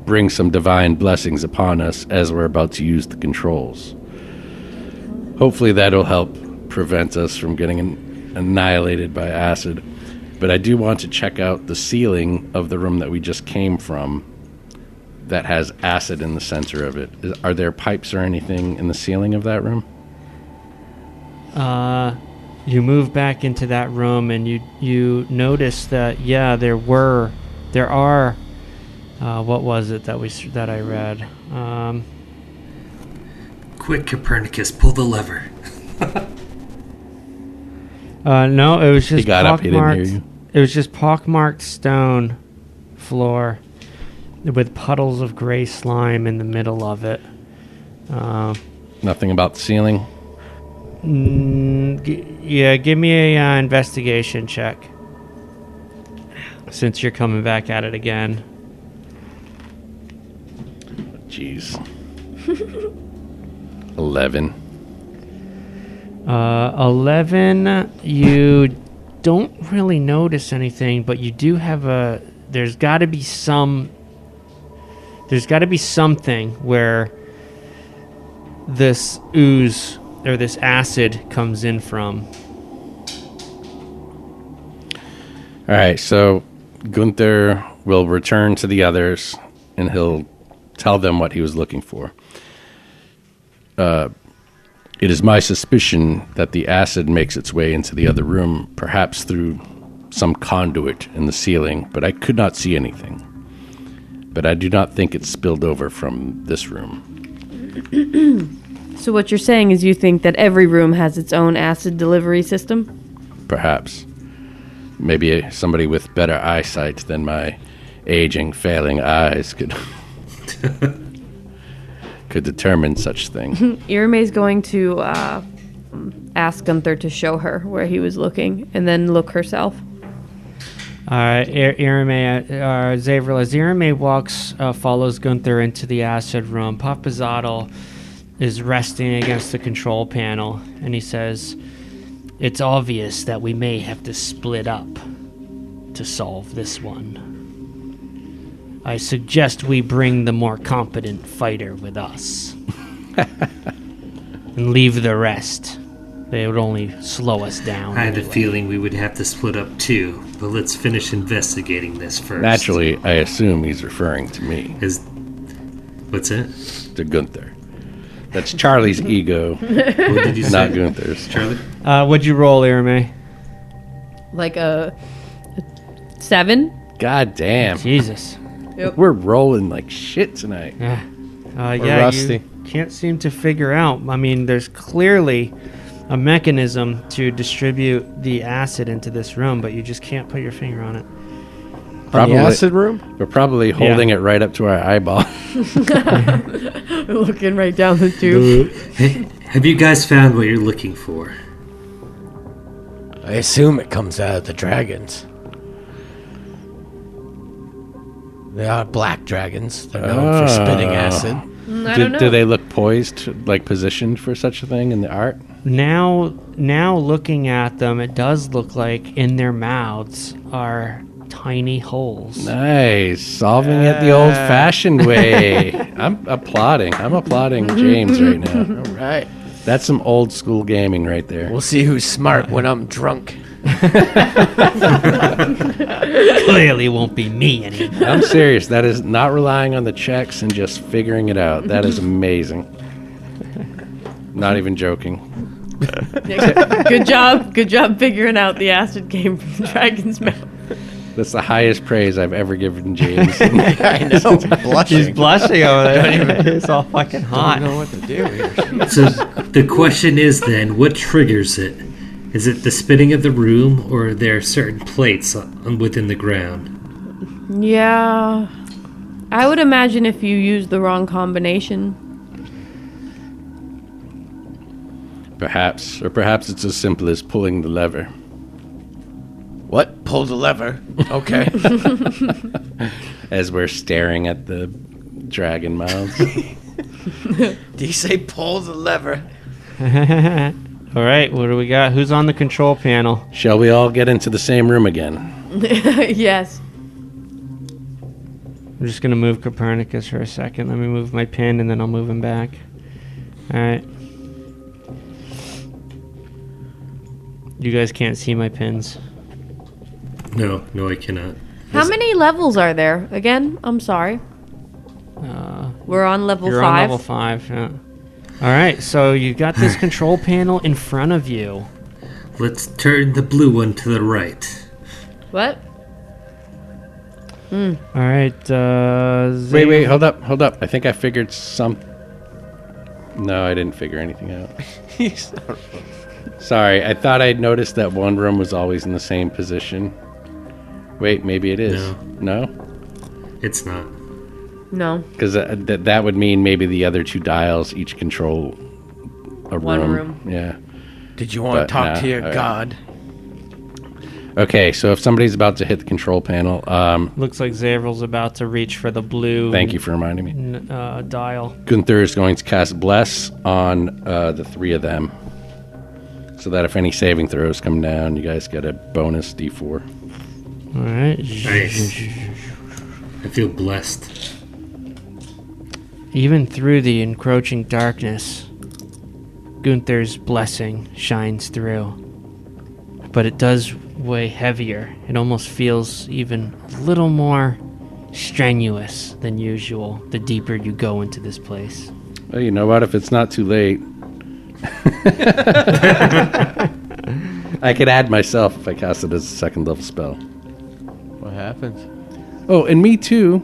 bring some divine blessings upon us as we're about to use the controls. Hopefully that'll help prevent us from getting annihilated by acid. But I do want to check out the ceiling of the room that we just came from that has acid in the center of it. Are there pipes or anything in the ceiling of that room? You move back into that room and you notice that there are what was it that I read? Quick, Copernicus, pull the lever. No, it was just He got up, he didn't hear you. It was just pockmarked stone floor with puddles of gray slime in the middle of it. Nothing about the ceiling? Give me a investigation check. Since you're coming back at it again. Jeez. 11. 11, you don't really notice anything, but you do have there's got to be something where this ooze or this acid comes in from. All right, so Gunther will return to the others, and he'll tell them what he was looking for. It is my suspicion that the acid makes its way into the other room, perhaps through some conduit in the ceiling, but I could not see anything. But I do not think it spilled over from this room. So what you're saying is you think that every room has its own acid delivery system? Perhaps. Maybe somebody with better eyesight than my aging, failing eyes could determine such thing. Irme's going to ask Gunther to show her where he was looking, and then look herself. All right, Zavril, as Irme follows Gunther into the acid room, Papazadal is resting against the control panel, and he says, "It's obvious that we may have to split up to solve this one. I suggest we bring the more competent fighter with us and leave the rest. They would only slow us down. I had a feeling we would have to split up too, but let's finish investigating this first." Naturally, I assume he's referring to me. What's it? To Gunther. That's Charlie's ego, What did you say? not Gunther's. Charlie? What'd you roll, Irme? Like a 7. God damn. Jesus. We're rolling like shit tonight. Yeah. rusty. You can't seem to figure out. I mean, there's clearly a mechanism to distribute the acid into this room, but you just can't put your finger on it. On the acid room? We're probably holding it right up to our eyeball. Looking right down the tube. Hey, have you guys found what you're looking for? I assume it comes out of the dragons. They are black dragons. They're known for spitting acid. I don't know. Do they look poised, like positioned for such a thing in the art? Now looking at them, it does look like in their mouths are tiny holes. Nice. Solving it the old-fashioned way. I'm applauding James right now. All right. That's some old school gaming right there. We'll see who's smart when I'm drunk. Clearly won't be me anymore. I'm serious. That is not relying on the checks and just figuring it out. That is amazing. Not even joking. Good job figuring out the acid came from the dragon's mouth. That's the highest praise I've ever given James. I know. Blushing. He's blushing over there. It's all fucking I hot. don't know what to do here. So the question is then, what triggers it? Is it the spinning of the room, or are there certain plates within the ground? Yeah. I would imagine if you use the wrong combination. Perhaps it's as simple as pulling the lever. What? Pull the lever. Okay. As we're staring at the dragon mouths. Do you say pull the lever? All right, what do we got? Who's on the control panel? Shall we all get into the same room again? Yes. I'm just going to move Copernicus for a second. Let me move my pin, and then I'll move him back. All right. You guys can't see my pins. No, I cannot. How many levels are there? Again, I'm sorry. We're on level 5. You're on level 5, yeah. All right, so you got this control panel in front of you. Let's turn the blue one to the right. What? All right. Wait, hold up. I think I figured some... No, I didn't figure anything out. Sorry, I thought I'd noticed that one room was always in the same position. Wait, maybe it is. No? It's not. No. Because that would mean maybe the other 2 dials each control a One room. room. Yeah. Did you want to talk to your god? Okay, so if somebody's about to hit the control panel, Looks like Zavrel's about to reach for the blue. thank you for reminding me. Dial. Gunther is going to cast Bless on the 3 of them. So that if any saving throws come down, you guys get a bonus D4. All right. Nice. I feel blessed. Even through the encroaching darkness, Gunther's blessing shines through. But it does weigh heavier. It almost feels even a little more strenuous than usual the deeper you go into this place. Well, you know what? If it's not too late, I could add myself if I cast it as a 2nd level spell. What happens? Oh, and me too.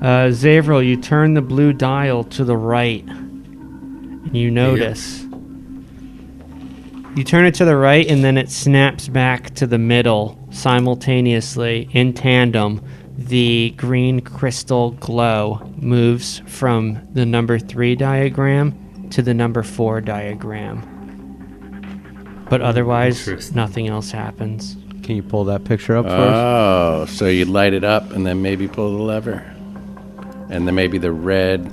Zavrel, you turn the blue dial to the right, and you notice. You turn it to the right, and then it snaps back to the middle simultaneously, in tandem. The green crystal glow moves from the number 3 diagram to the number 4 diagram. But otherwise, nothing else happens. Can you pull that picture up for us? Oh, so you light it up and then maybe pull the lever. And then maybe the red.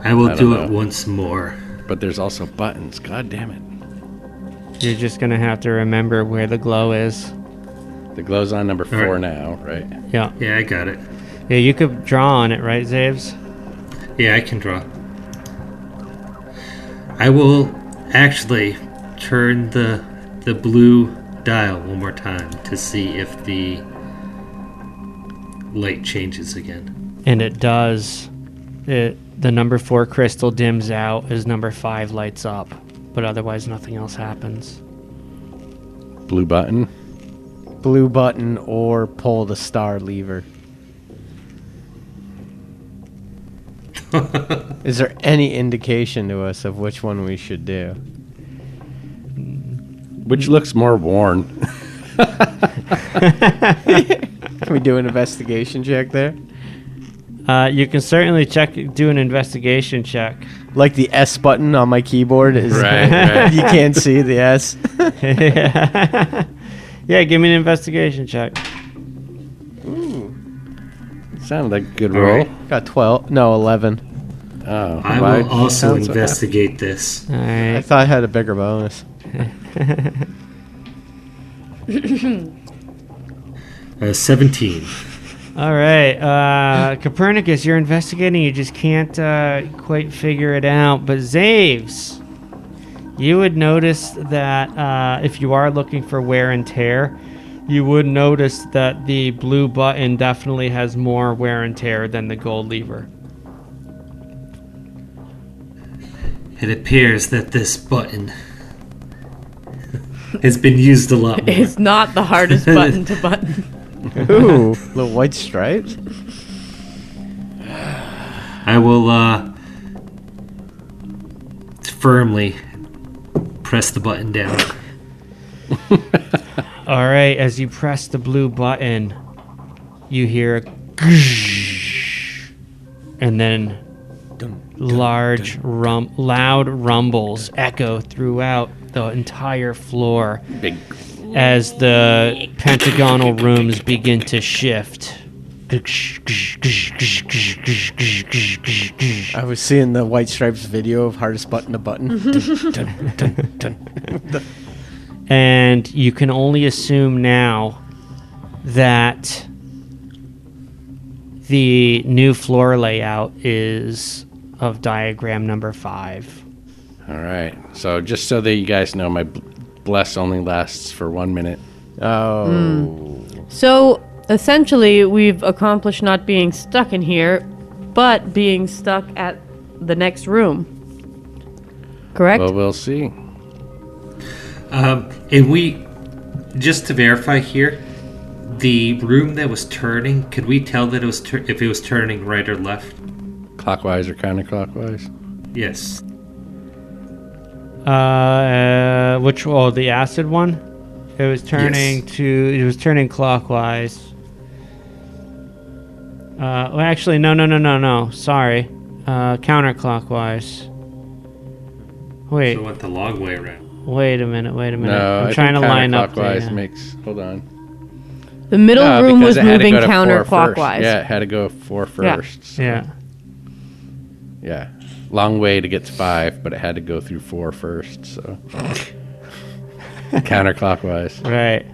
I will do it once more. But there's also buttons. God damn it. You're just going to have to remember where the glow is. The glow's on number 4 right. now, right? Yeah. Yeah, I got it. Yeah, you could draw on it, right, Zaves? Yeah, I can draw. I will actually turn the blue dial one more time to see if the light changes again. And it does. The number 4 crystal dims out as number 5 lights up. But otherwise, nothing else happens. Blue button. blue button or pull the star lever. Is there any indication to us of which one we should do? Which looks more worn? Can we do an investigation check there? You can certainly do an investigation check. Like the S button on my keyboard is Right. you can't see the S. Yeah, give me an investigation check. Sounded like a good roll. Got 12. No, 11. Oh, I will also investigate this. All right. I thought I had a bigger bonus. 17. All right, Copernicus, you're investigating. You just can't quite figure it out. But Zaves, you would notice that if you are looking for wear and tear, you would notice that the blue button definitely has more wear and tear than the gold lever. It appears that this button has been used a lot more. It's not the hardest button to button. Ooh, little white stripes. I will firmly press the button down. All right, as you press the blue button, you hear a and then loud rumbles echo throughout the entire floor big. as the pentagonal rooms begin to shift. I was seeing the White Stripes video of hardest button to button. And you can only assume now that the new floor layout is of diagram number 5. All right. So just so that you guys know, my bless only lasts for 1 minute. Oh. So essentially, we've accomplished not being stuck in here, but being stuck at the next room. Correct? Well, we'll see. And we, just to verify here, the room that was turning, could we tell that it was if it was turning right or left? Clockwise or counterclockwise? Yes. Which the acid one? It was turning it was turning clockwise. Well, actually, no. Sorry. Counterclockwise. Wait. So it went the long way around. Wait a minute. No, I'm trying to line up counterclockwise the, makes. Hold on. The middle room because was it had to moving go to 4 first. counterclockwise. Yeah, it had to go 4 first. So, Yeah. yeah. Long way to get to 5, but it had to go through 4 first. So counterclockwise. Right.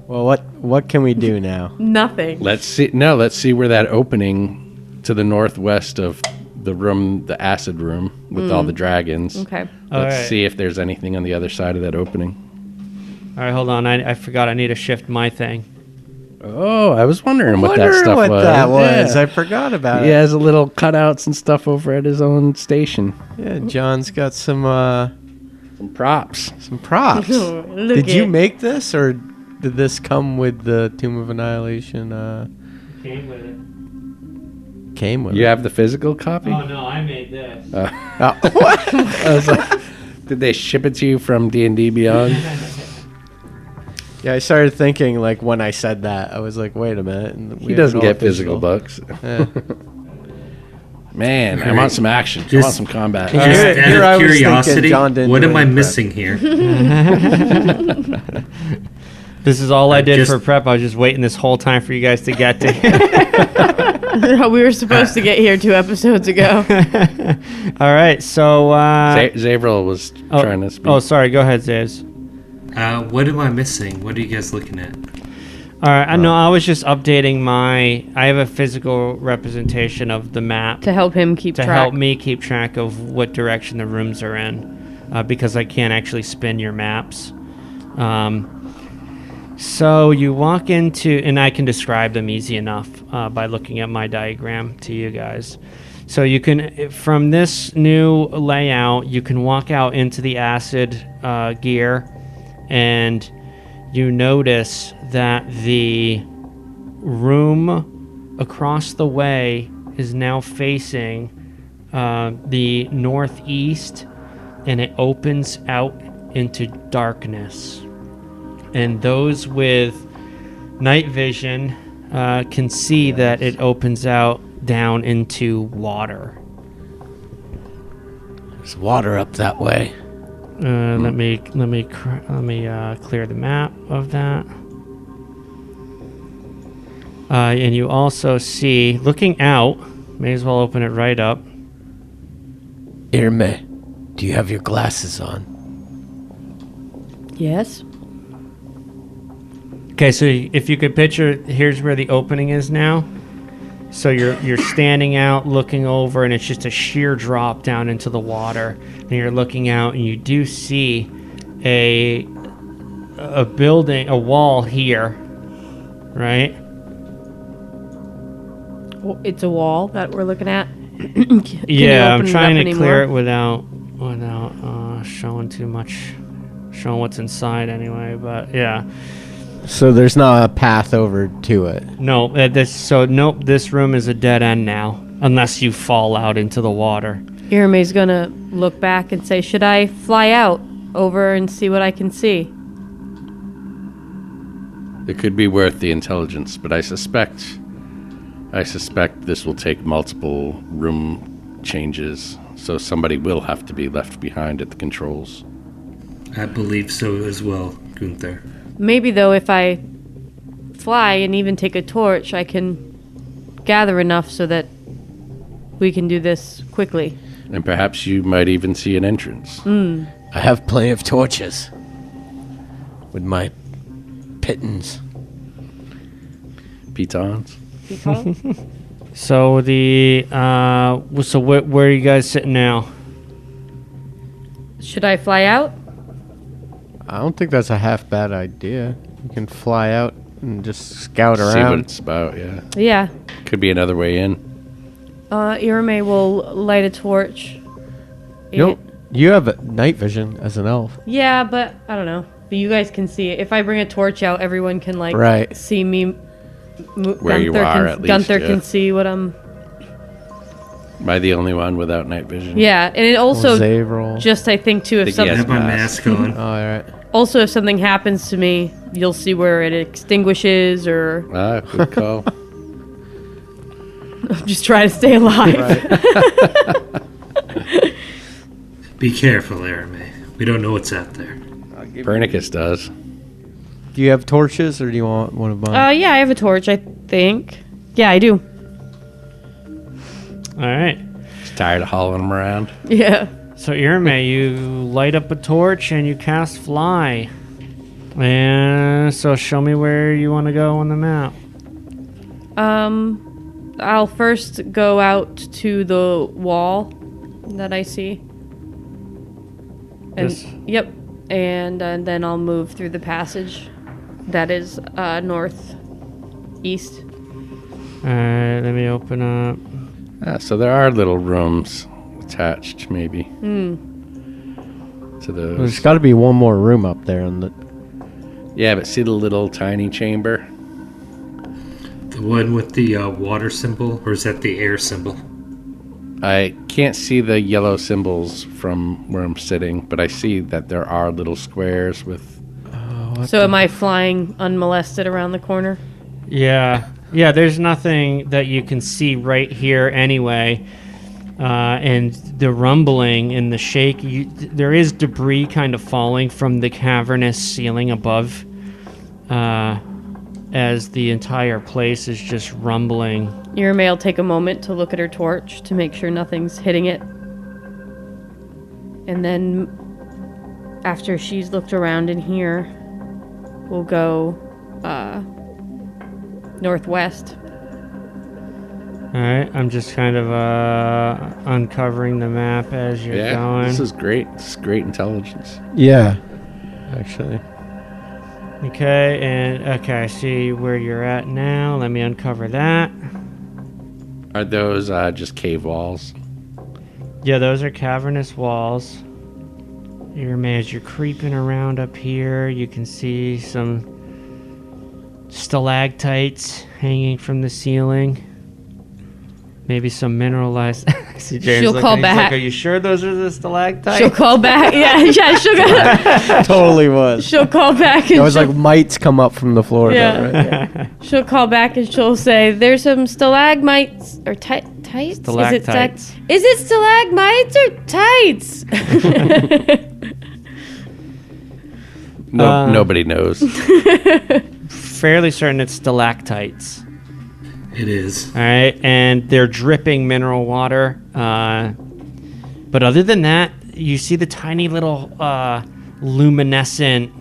Well, what can we do now? Nothing. Let's see where that opening to the northwest of the room, the acid room with all the dragons. Okay. Let's see if there's anything on the other side of that opening. All right, hold on. I forgot I need to shift my thing. Oh, I was wondering what that stuff was. that was. Yeah. I forgot about He it. has a little cutouts and stuff over at his own station. Yeah, John's got some Props. props. Look Did you it. make this, or did this come with the Tomb of Annihilation? Came with it. Came with You it. have the physical copy? Oh no, I made this. What? I was like, did they ship it to you from D&D Beyond? Yeah, I started thinking, like, when I said that, I was like, wait a minute. and we He have doesn't it all get physical books. Yeah. Man, I want some action. I Just- want some combat. Just Here- here I out of was thinking curiosity, John didn't what do am I any prep. missing here? This is all I did just- for prep. I was just waiting this whole time for you guys to get to. We were supposed to get here 2 episodes ago. All right, so. Zavril was trying to speak. Oh, sorry. Go ahead, Zaves. What am I missing? What are you guys looking at? All right, I know. I was just updating I have a physical representation of the map To help him keep to track. help me keep track of what direction the rooms are in, because I can't actually spin your maps. So you walk into, and I can describe them easy enough by looking at my diagram to you guys. So you can, from this new layout, you can walk out into the acid gear, and you notice that the room across the way is now facing the northeast, and it opens out into darkness. And those with night vision can see that it opens out down into water. There's water up that way. Let me clear the map of that. And you also see, looking out, may as well open it right up. Irme, do you have your glasses on? Yes. Okay, so if you could picture, here's where the opening is now. So you're standing out, looking over, and it's just a sheer drop down into the water. And you're looking out, and you do see a building, a wall here, right? Well, it's a wall that we're looking at. Yeah, I'm trying to clear it without showing too much, showing what's inside anyway. But yeah. So there's not a path over to it. No, nope. This room is a dead end now, unless you fall out into the water. Irame's gonna look back and say, "Should I fly out over and see what I can see?" It could be worth the intelligence, but I suspect this will take multiple room changes, so somebody will have to be left behind at the controls. I believe so as well, Gunther. Maybe, though, if I fly and even take a torch, I can gather enough so that we can do this quickly. And perhaps you might even see an entrance. I have plenty of torches. With my pittons. Pitons? So where are you guys sitting now? Should I fly out? I don't think that's a half bad idea. You can fly out and just scout around. See what it's about, yeah. Yeah. Could be another way in. Irame will light a torch. You have night vision as an elf. Yeah, but I don't know. But you guys can see it. If I bring a torch out, everyone can Right. see me. Where you are, at least, Gunther yeah. can see what I'm. Am I the only one without night vision? Yeah, and it also Zavril. just I think too if Think he I something have my mask on. Oh, all right. also if something happens to me, you'll see where it extinguishes or Ah, good call. I'm just trying to stay alive. Be careful, Arame. We don't know what's out there. Pernicus does. Do you have torches, or do you want one of mine? Yeah, I have a torch, I think. Yeah, I do. All right. Just tired of hauling them around. Yeah. So Irme, you light up a torch and you cast fly. And so show me where you want to go on the map. I'll first go out to the wall that I see. And This? yep. And then I'll move through the passage that is northeast. All right, let me open up. So there are little rooms attached, maybe. To There's those. got to be one more room up there. Yeah, but see the little tiny chamber? The one with the water symbol, or is that the air symbol? I can't see the yellow symbols from where I'm sitting, but I see that there are little squares with... So am I flying unmolested around the corner? Yeah, there's nothing that you can see right here anyway. And the rumbling and the shake, there is debris kind of falling from the cavernous ceiling above as the entire place is just rumbling. Irame will take a moment to look at her torch to make sure nothing's hitting it. And then after she's looked around in here, we'll go northwest. All right, I'm just kind of uncovering the map as you're going. This is great. This is great intelligence. Yeah, actually. Okay, I see where you're at now. Let me uncover that. Are those just cave walls? Yeah, those are cavernous walls. As you're creeping around up here, you can see some stalactites hanging from the ceiling. Maybe some mineralized. I see James She'll looking, call he's back. Like, are you sure those are the stalactites? She'll call back. Yeah, she'll go. Totally was. She'll call back. And It was like mites come up from the floor. Yeah. Though, right? she'll call back and she'll say, "There's some stalagmites or tights. Stalactites. Is it stalagmites or tights?" Nobody knows. Fairly certain it's stalactites. It is. All right, and they're dripping mineral water. But other than that, you see the tiny little luminescent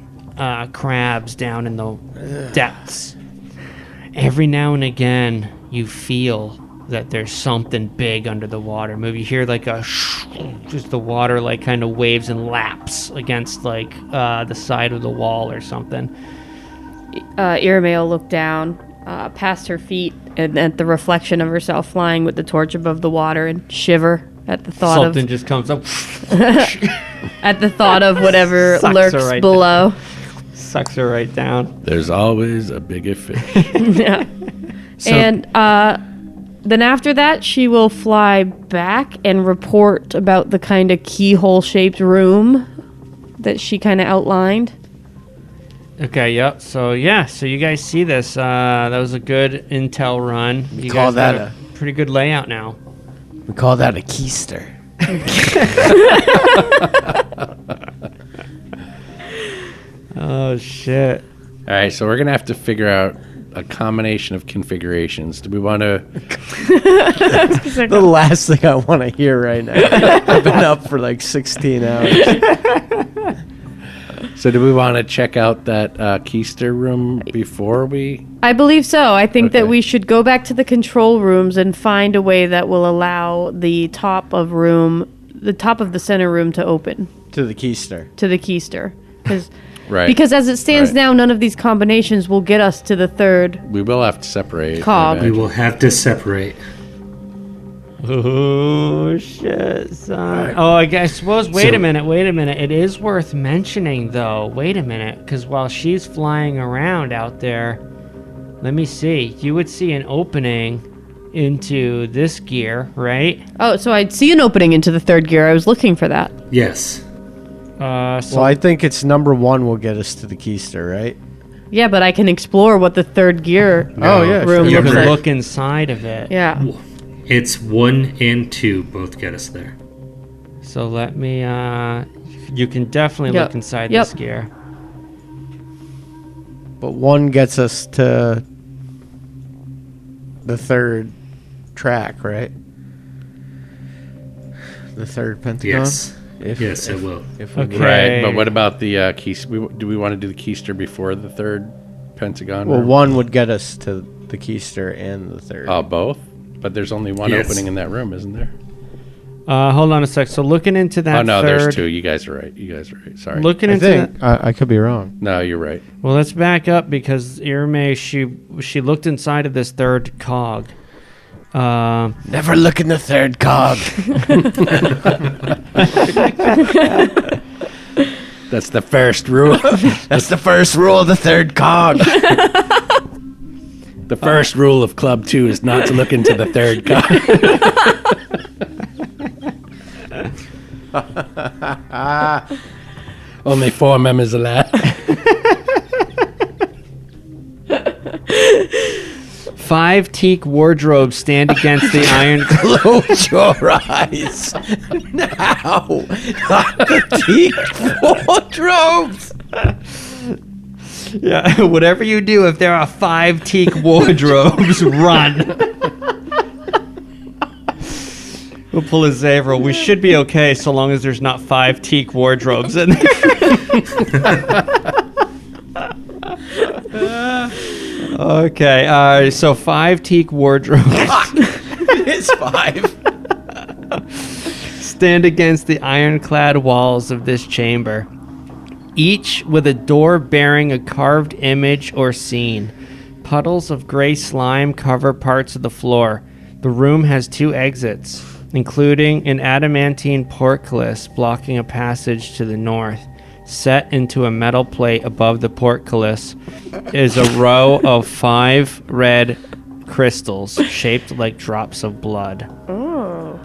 crabs down in the depths. Every now and again, you feel that there's something big under the water. Maybe you hear like a just the water like kind of waves and laps against like the side of the wall or something. Irame will look down past her feet and at the reflection of herself flying with the torch above the water and shiver at the thought Something just comes up, at the thought of whatever Sucks her lurks right below. sucks her right down. There's always a bigger fish. Yeah. And then after that, she will fly back and report about the kind of keyhole-shaped room that she kind of outlined. Okay, yep. So you guys see this. That was a good intel run. You call guys that got a pretty good layout now. We call that a keister. Oh shit. All right, so we're going to have to figure out a combination of configurations. Do we want to... The last thing I want to hear right now. I've been up for like 16 hours. So do we want to check out that keister room before we... I believe so. I think that Okay. we should go back to the control rooms and find a way that will allow the top of the center room to open To the keister. to the keister. Right. Because as it stands Right. now, none of these combinations will get us to the third. We will have to separate. Cog. I We imagine. will have to separate. Oh shit, son. Oh, I suppose. Wait a minute. It is worth mentioning, though. Wait a minute, because while she's flying around out there, let me see. You would see an opening into this gear, right? Oh, so I'd see an opening into the third gear. I was looking for that. Yes. Well, I think it's number one will get us to the keister, right? Yeah, but I can explore what the third gear Oh, yeah, room you You're looks can correct. like. look inside of it. Yeah. It's 1 and 2 both get us there. So let me. You can definitely Yep. look inside Yep. this gear. But one gets us to the third track, right? The third pentagon? Yes. Yes, it will. If we Okay. Right, but what about the keister? Do we want to do the keister before the third pentagon? Well, room? one would get us to the keister and the third. Both? But there's only one Yes. opening in that room, isn't there? Hold on a sec. So looking into that. Oh, no, third, there's two. You guys are right. Sorry. Looking I into think that. I could be wrong. No, you're right. Well, let's back up because Irme, she looked inside of this third cog. Never look in the third cog. That's the first rule. That's the first rule of the third cog. The first rule of Club 2 is not to look into the third cog. Only 4 members allowed. 5 teak wardrobes stand against the iron. Close your eyes. Now. Teak wardrobes. Yeah, whatever you do, if there are 5 teak wardrobes, run. We'll pull a Zavro. We should be okay so long as there's not 5 teak wardrobes in there. Okay, so 5 teak wardrobes It's 5. stand against the ironclad walls of this chamber, each with a door bearing a carved image or scene. Puddles of gray slime cover parts of the floor. The room has 2 exits. including an adamantine portcullis blocking a passage to the north. Set into a metal plate above the portcullis is a row of 5 red crystals shaped like drops of blood. Oh.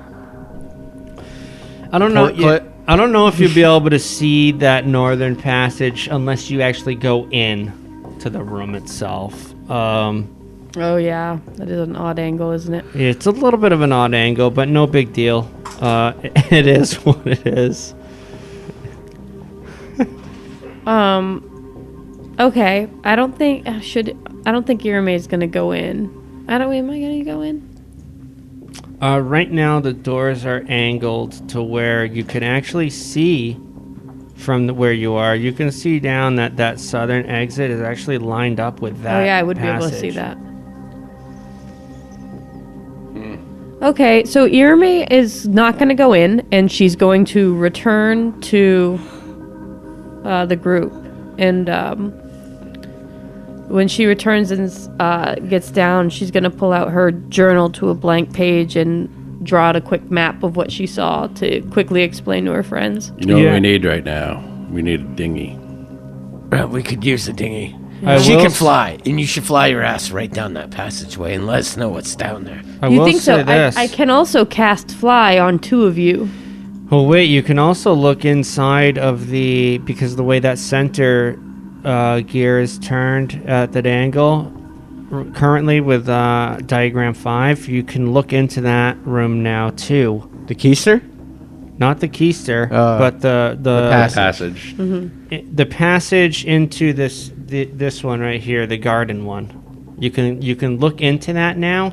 I don't know. I don't know if you'll be able to see that northern passage unless you actually go in to the room itself. Oh yeah, that is an odd angle, isn't it? It's a little bit of an odd angle, but no big deal. It is what it is. Okay. I don't think Irame's gonna go in. Am I gonna go in? Right now, the doors are angled to where you can actually see from where you are. You can see down that southern exit is actually lined up with that. Oh yeah, I would be able to see passage. that. Okay, so Irame is not going to go in, and she's going to return to the group. And when she returns and gets down, she's going to pull out her journal to a blank page and draw out a quick map of what she saw to quickly explain to her friends. You know what we need right now? We need a dinghy. We could use a dinghy. I She will can s- fly, and you should fly your ass right down that passageway and let us know what's down there. I You will think so? say this. I can also cast fly on 2 of you. Well, wait, you can also look inside of because the way that center gear is turned at that angle, currently with diagram 5, you can look into that room now too. The keister? Not the keister, but the Passage. the passage into this one right here, the garden one. You can look into that now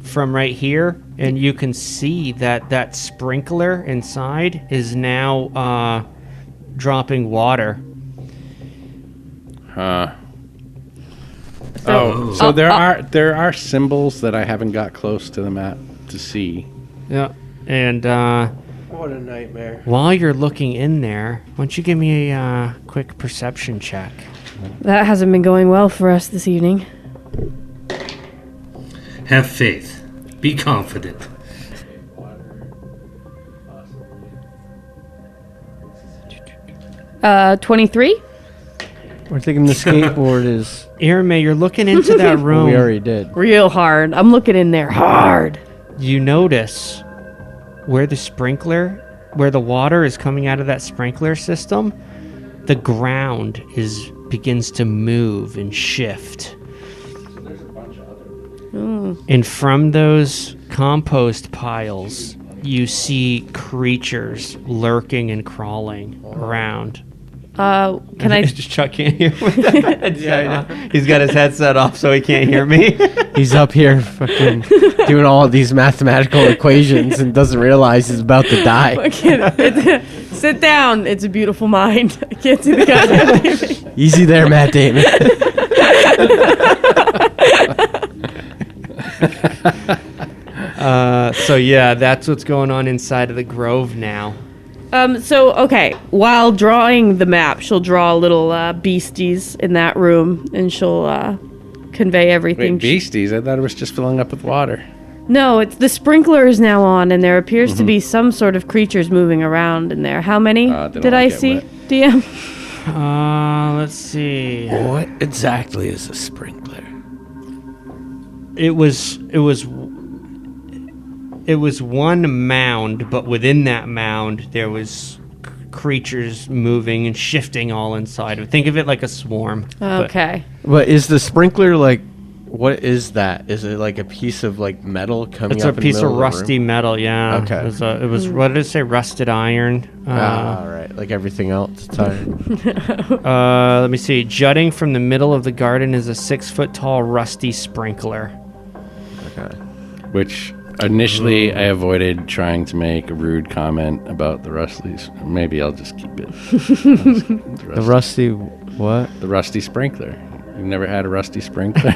from right here, and you can see that sprinkler inside is now dropping water. Huh. So- So there are symbols that I haven't got close to the map to see. Yeah, and What a nightmare. while you're looking in there, why don't you give me a quick perception check? That hasn't been going well for us this evening. Have faith. Be confident. 23? We're thinking the skateboard is. Irame, you're looking into that room. We already did. Real hard. I'm looking in there hard. You notice where the water is coming out of that sprinkler system, the ground begins to move and shift. And from those compost piles, you see creatures lurking and crawling around. Can I? Chuck can't hear me. He's got his headset off, so he can't hear me. He's up here fucking doing all of these mathematical equations and doesn't realize he's about to die. Sit down. It's a beautiful mind. I can't see the goddamn thing. Easy there, Matt Damon. So yeah, that's what's going on inside of the grove now. Okay, while drawing the map, she'll draw little beasties in that room, and she'll convey everything. Wait, beasties? I thought it was just filling up with water. No, it's the sprinkler is now on, and there appears to be some sort of creatures moving around in there. How many They did don't I get see, wet. DM? Let's see. What exactly is a sprinkler? It was one mound, but within that mound there was creatures moving and shifting all inside of it. Think of it like a swarm. but- Okay. But is the sprinkler like? What is that? Is it like a piece of like metal coming It's up a in the piece of middle the rusty room? metal, yeah. Okay. It was what did it say? Rusted iron. All right, like everything else. It's iron. Let me see. Jutting from the middle of the garden is a 6-foot tall rusty sprinkler. Okay. Which initially I avoided trying to make a rude comment about the Rusties. Maybe I'll just keep it. The rusty what? The rusty sprinkler. You've never had a rusty sprinkler?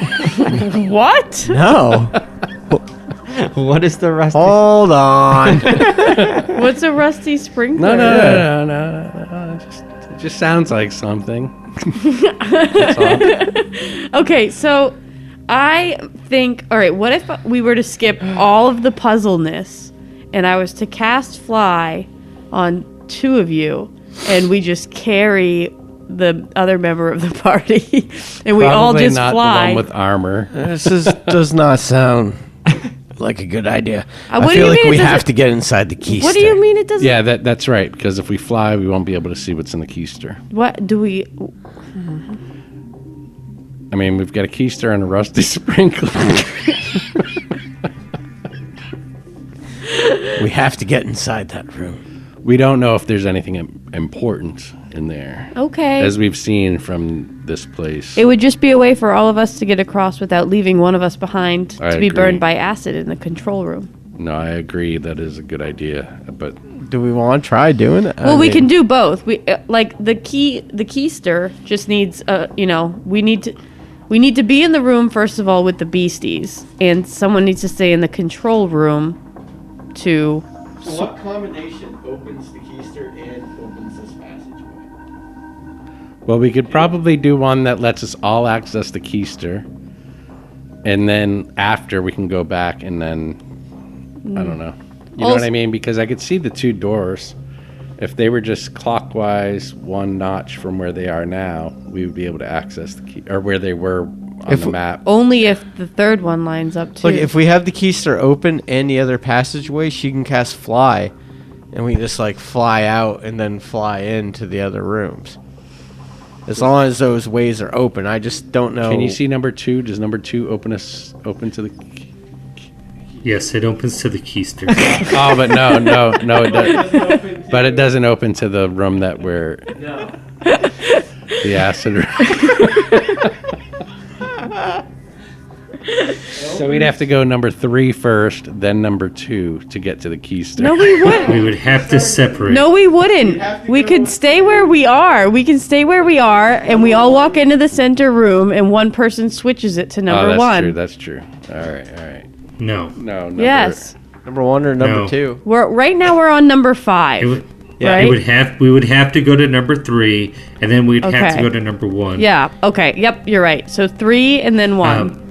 What? No. What is the rusty? Hold on. What's a rusty sprinkler? No. It just sounds like something. That's all. Okay, so I think, all right, what if we were to skip all of the puzzleness and I was to cast fly on 2 of you, and we just carry the other member of the party, and we all Probably just not fly. the one with armor. Does not sound like a good idea. What I do feel you like mean it we doesn't- have to get inside the keister. What do you mean it doesn't? Yeah, that's right. Because if we fly, we won't be able to see what's in the keister. What do we? I mean, we've got a keister and a rusty sprinkler. We have to get inside that room. We don't know if there's anything important in there. Okay. As we've seen from this place. It would just be a way for all of us to get across without leaving one of us behind I to be agree. burned by acid in the control room. No, I agree. That is a good idea. But Do we want to try doing it? Well, we can do both. We like the keister just needs we need to be in the room first of all with the beasties, and someone needs to stay in the control room to. So what combination opens the keister and opens this passageway? well, we could probably do one that lets us all access the keister. And then after we can go back and then I don't know. You know what I mean? Because I could see the 2 doors. If they were just clockwise 1 notch from where they are now, we would be able to access the key, or where they were on the map. Only if the third one lines up too. Look, if we have the keister open and the other passageway, she can cast fly, and we just like fly out and then fly into the other rooms. As long as those ways are open, I just don't know. Can you see number 2? Does number 2 open to the? Yes, it opens to the keister. Oh, but no, it doesn't. But it doesn't open to the room that we're. No. The acid room. So we'd have to go number 3 first, then number 2 to get to the keister. no, we wouldn't. We would have to separate. No, we wouldn't. We could stay where we are. We can stay where we are, and we all walk into the center room, and one person switches it to number that's 1. True. That's true. All right. No. No. Yes. number 1 or number No. 2? Right now we're on number 5. It would, Yeah, it right? we would have to go to number 3, and then we'd have Okay. to go to number 1. Yeah. Okay. Yep. You're right. So 3 and then 1.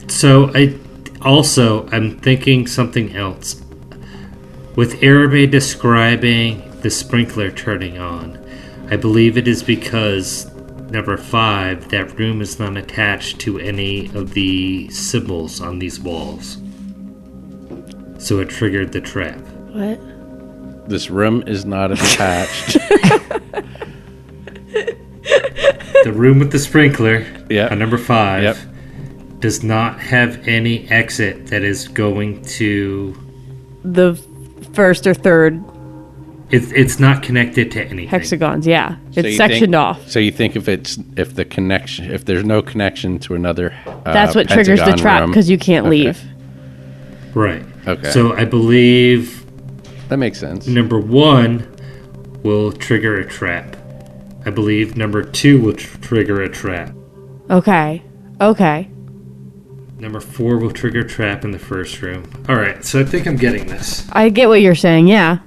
So I'm thinking something else. With Arabe describing the sprinkler turning on, I believe it is because number 5, that room is not attached to any of the symbols on these walls. So it triggered the trap. What? This room is not attached. The room with the sprinkler Yep. on number 5 Yep. does not have any exit that is going to. The first or third It's not connected to anything. hexagons. Yeah. So It's you sectioned think- off. So you think if there's no connection to another, That's what triggers the pentagon trap room- because you can't Okay. leave. Right. Okay. So I believe That makes sense. number 1 will trigger a trap. I believe number 2 will trigger a trap. Okay. Number 4 will trigger a trap in the first room. Alright, so I think I'm getting this. I get what you're saying. Yeah.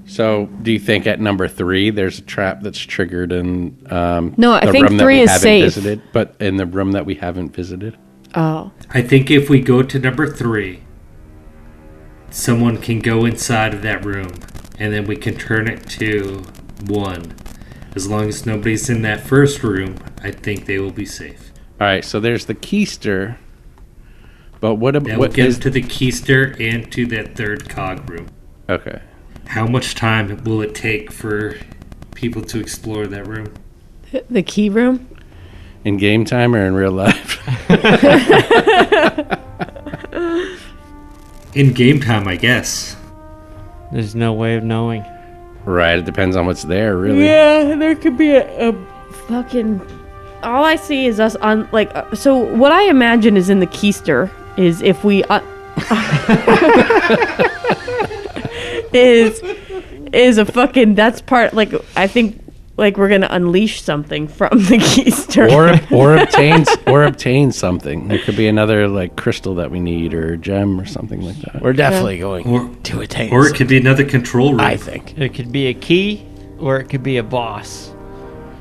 So do you think at number 3 there's a trap that's triggered in No, I the think room that 3 we is haven't safe. visited, but in the room that we haven't visited? Oh. I think if we go to number 3, someone can go inside of that room, and then we can turn it to 1. As long as nobody's in that first room, I think they will be safe. All right, so there's the keister, but what That will what get is us to the keister and to that third cog room. okay? How much time will it take for people to explore that room? The key room? In game time or in real life? In game time, I guess. There's no way of knowing. Right, it depends on what's there, really. Yeah, there could be a fucking. All I see is us on so what I imagine is in the keister is if we is a fucking that's part I think we're gonna unleash something from the keister or obtain something. There could be another crystal that we need or a gem or something like that. We're definitely going Or, to attain. or it could be another control room. I think. It could be a key, or it could be a boss,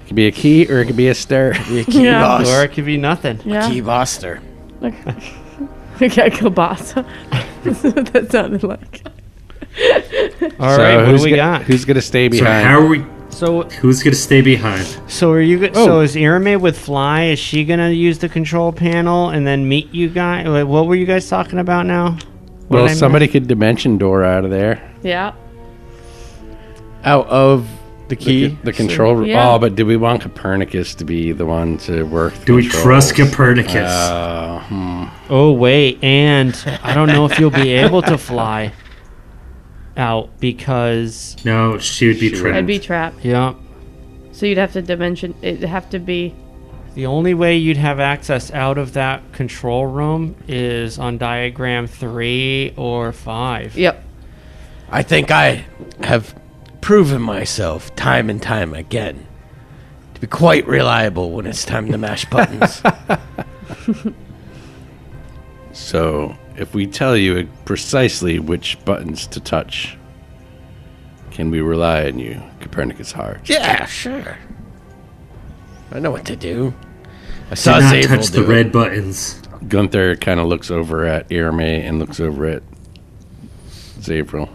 It could be a key or it could be a stir. Be a key Yeah. boss. or it could be nothing. yeah. Key boster. Okay, kielbasa. That's what that sounded like. All right, what do we go- got? Who's gonna stay So behind? how are we? So, Who's gonna stay behind? so are you? Oh. So is Irame with Fly? Is she gonna use the control panel and then meet you guys? Wait, what were you guys talking about now? What Well, did I somebody could dimension door out of there. Yeah. Out of the key. The control room. Yeah. Oh, but do we want Copernicus to be the one to work? the Do we controls? trust Copernicus? Oh wait, and I don't know if you'll be able to fly out because No, she would be trapped. I'd be trapped. yeah, So you'd have to dimension. It'd have to be. the only way you'd have access out of that control room is on diagram 3 or 5. Yep. I think I have proven myself time and time again to be quite reliable when it's time to mash buttons. So, if we tell you precisely which buttons to touch, can we rely on you, Copernicus Hart? Yeah, sure. I know what to do. I Do saw not Zavel touch the do red buttons. Gunther kind of looks over at Irame and looks over at Zavril.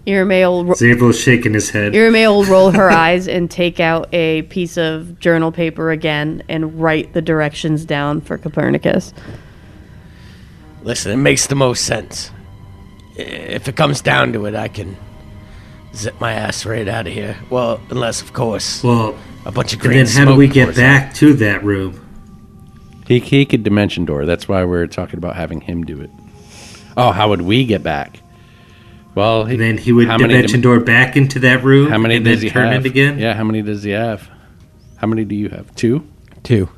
Irame will Zabel's shaking his head. Irame will roll her eyes and take out a piece of journal paper again and write the directions down for Copernicus. Listen, it makes the most sense. If it comes down to it, I can zip my ass right out of here. Well, unless, of course, Well, a bunch of and green then how do smoke we get pours back to that room? He could dimension door. That's why we're talking about having him do it. Oh, how would we get back? Well, And then he would how many dimension door back into that room. How many and does then he turn have? it again? Yeah, how many does he have? How many do you have? 2? 2.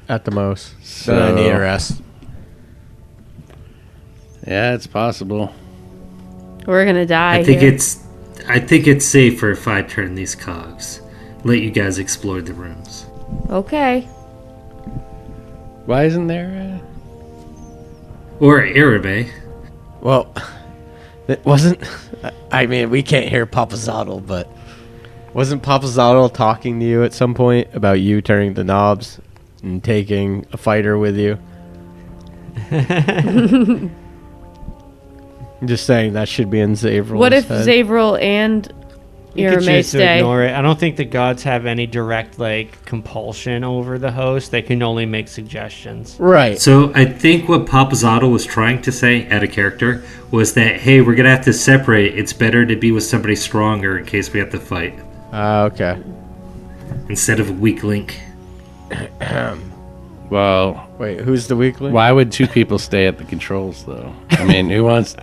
At the most. So- Then I need a rest. Yeah, it's possible. We're gonna die. I think here. I think it's safer if I turn these cogs. Let you guys explore the rooms. Okay. Why isn't there? Or Arabe. Well, it wasn't. I mean, we can't hear Papa Zottle, but wasn't Papa Zottle talking to you at some point about you turning the knobs and taking a fighter with you? I'm just saying that should be in Zavril's What if head. Zavril and You could Irame choose to stay? ignore it. I don't think the gods have any direct compulsion over the host. They can only make suggestions. Right. So I think what Papazotto was trying to say out of character was that, hey, we're going to have to separate. It's better to be with somebody stronger in case we have to fight. Okay. Instead of a weak link. Well, Wait, who's the weakling? why would 2 people stay at the controls, though? I mean, who wants?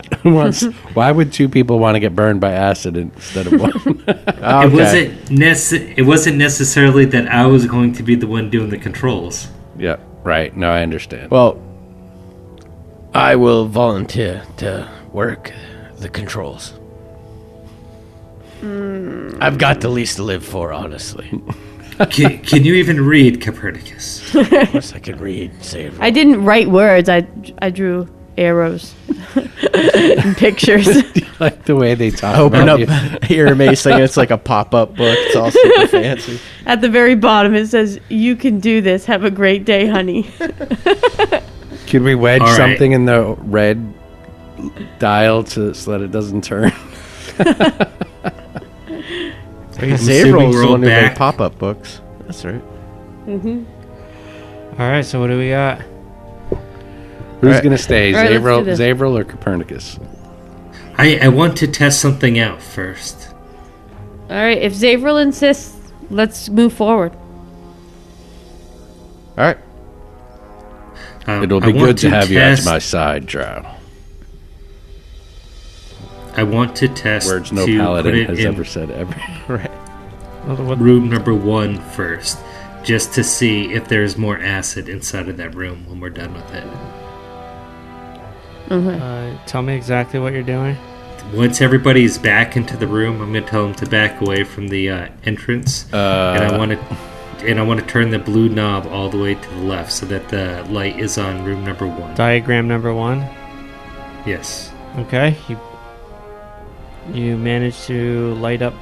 Why would 2 people want to get burned by acid instead of one? Okay. It wasn't necessarily that I was going to be the one doing the controls. Yeah, right. No, I understand. Well, I will volunteer to work the controls. I've got the least to live for, honestly. Can you even read Copernicus? Of course I can read, save. I didn't write words. I drew arrows and pictures. Like the way they talk open about up you. here, Mason. It's like a pop-up book. It's all super fancy. At the very bottom, it says, "You can do this. Have a great day, honey." Could we wedge All right. something in the red dial so that it doesn't turn? Zavril's we're the all one who made back. pop-up books. That's right. All right, so what do we got? Who's right. going to stay, All right, let's do this. Zavril or Copernicus? I want to test something out first. All right. If Zavril insists, let's move forward. All right. It'll I be want good to have you at test- my side, Drow. I want to test Words no to put paladin it has in ever said ever. Right. room number 1 first, just to see if there's more acid inside of that room when we're done with it. Tell me exactly what you're doing. Once everybody's back into the room, I'm going to tell them to back away from the entrance, and I want to turn the blue knob all the way to the left so that the light is on room number 1. Diagram number 1. Yes. Okay, you managed to light up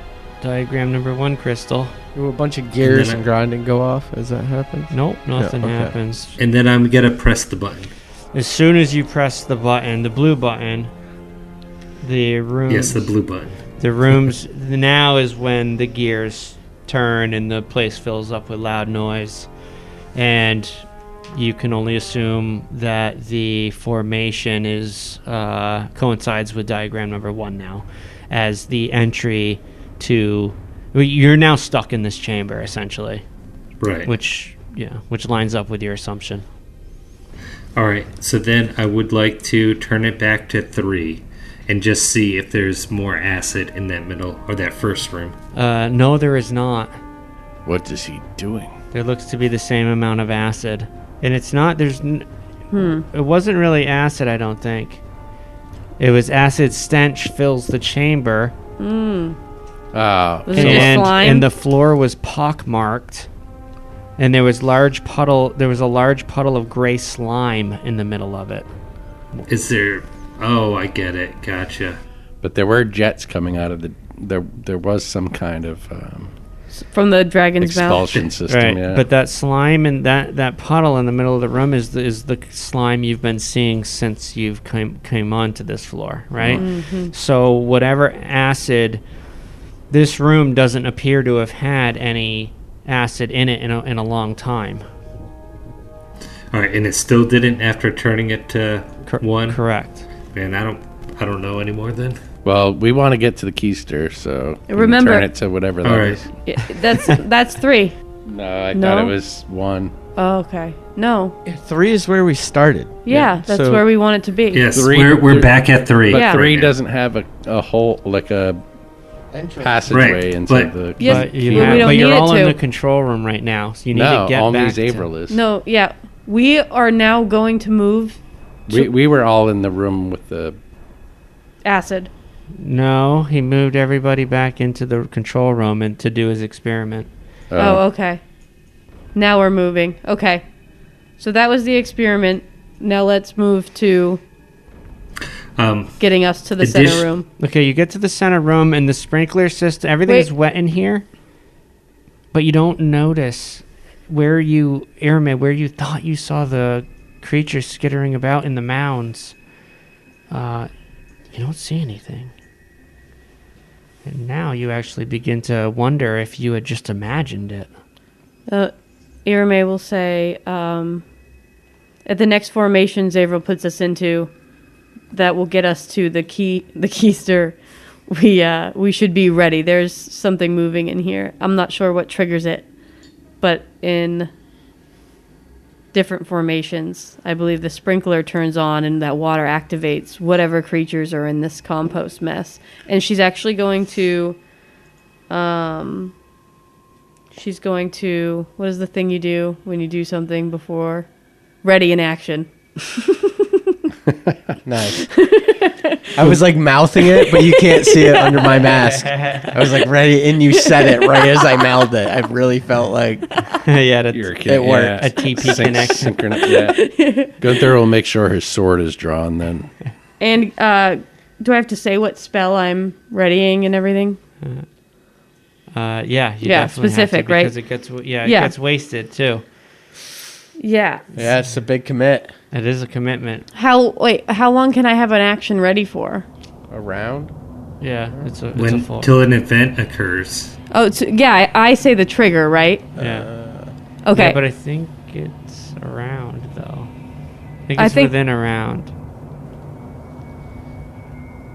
diagram number 1, Crystal. Do a bunch of gears then and grinding go off as that happens? Nope, nothing okay. happens. And then I'm going to press the button. As soon as you press the button, the blue button, the rooms... Yes, the blue button. The rooms... Now is when the gears turn and the place fills up with loud noise. And you can only assume that the formation is coincides with diagram number 1 now, as the entry to... You're now stuck in this chamber, essentially. Right. Which lines up with your assumption. All right, so then I would like to turn it back to 3 and just see if there's more acid in that middle or that first room. No, there is not. What is he doing? There looks to be the same amount of acid. And it's not, it wasn't really acid, I don't think. It was acid stench fills the chamber. Was it And, slime? and the floor was pockmarked. And there was a large puddle of gray slime in the middle of it. Is there... Oh, I get it. Gotcha. But there were jets coming out of the... There was some kind of From the dragon's mouth. expulsion system, Right. yeah. But that slime and that puddle in the middle of the room is the slime you've been seeing since you've came onto this floor, right? Mm-hmm. So whatever acid... This room doesn't appear to have had any acid in it in a long time. All right, and it still didn't after turning it to 1? Correct. Man, I don't know anymore then. Well, we want to get to the keister, so you can Remember- turn it to whatever that All right. is. Yeah, that's 3. No, I No? thought it was 1. Oh, okay. No. 3 is where we started. Yeah, that's so- where we want it to be. Yes, 3 we're back at 3. But Yeah. 3 now. doesn't have a whole, like a passageway Right, inside but- the... Yes, But, you we have, don't but you're need it all in to. the control room right now, so you need No, to get all back needs to... Averill is. No, yeah. We are now going to move We were all in the room with the... acid. No, he moved everybody back into the control room and to do his experiment. Oh, okay. Now we're moving. Okay. So that was the experiment. Now let's move to getting us to the Addition- center room. Okay, you get to the center room and the sprinkler system, everything is wet in here, but you don't notice where you thought you saw the creatures skittering about in the mounds. You don't see anything. And now you actually begin to wonder if you had just imagined it. Irame will say, at the next formation Zavril puts us into, that will get us to the keister. We should be ready. There's something moving in here. I'm not sure what triggers it, but in different formations, I believe the sprinkler turns on and that water activates whatever creatures are in this compost mess. And she's actually going to, what is the thing you do when you do something before? Ready in action. Nice. I was like mouthing it, but you can't see it under my mask. I was like ready, and you said it right as I mouthed it. I really felt like Yeah, that's You're a kid. It worked. a TP connection. Yeah. Gunther will make sure his sword is drawn then. And do I have to say what spell I'm readying and everything? Yeah, you Yeah, definitely have specific, to, right? because it gets it Yeah. gets wasted too. Yeah. yeah, it's a big commit. It is a commitment. How long can I have an action ready for? Around. Yeah, it's a full. Till an event occurs. Oh, yeah, I say the trigger, right? Yeah. Okay. Yeah, but I think it's around though. I It's think- within a round.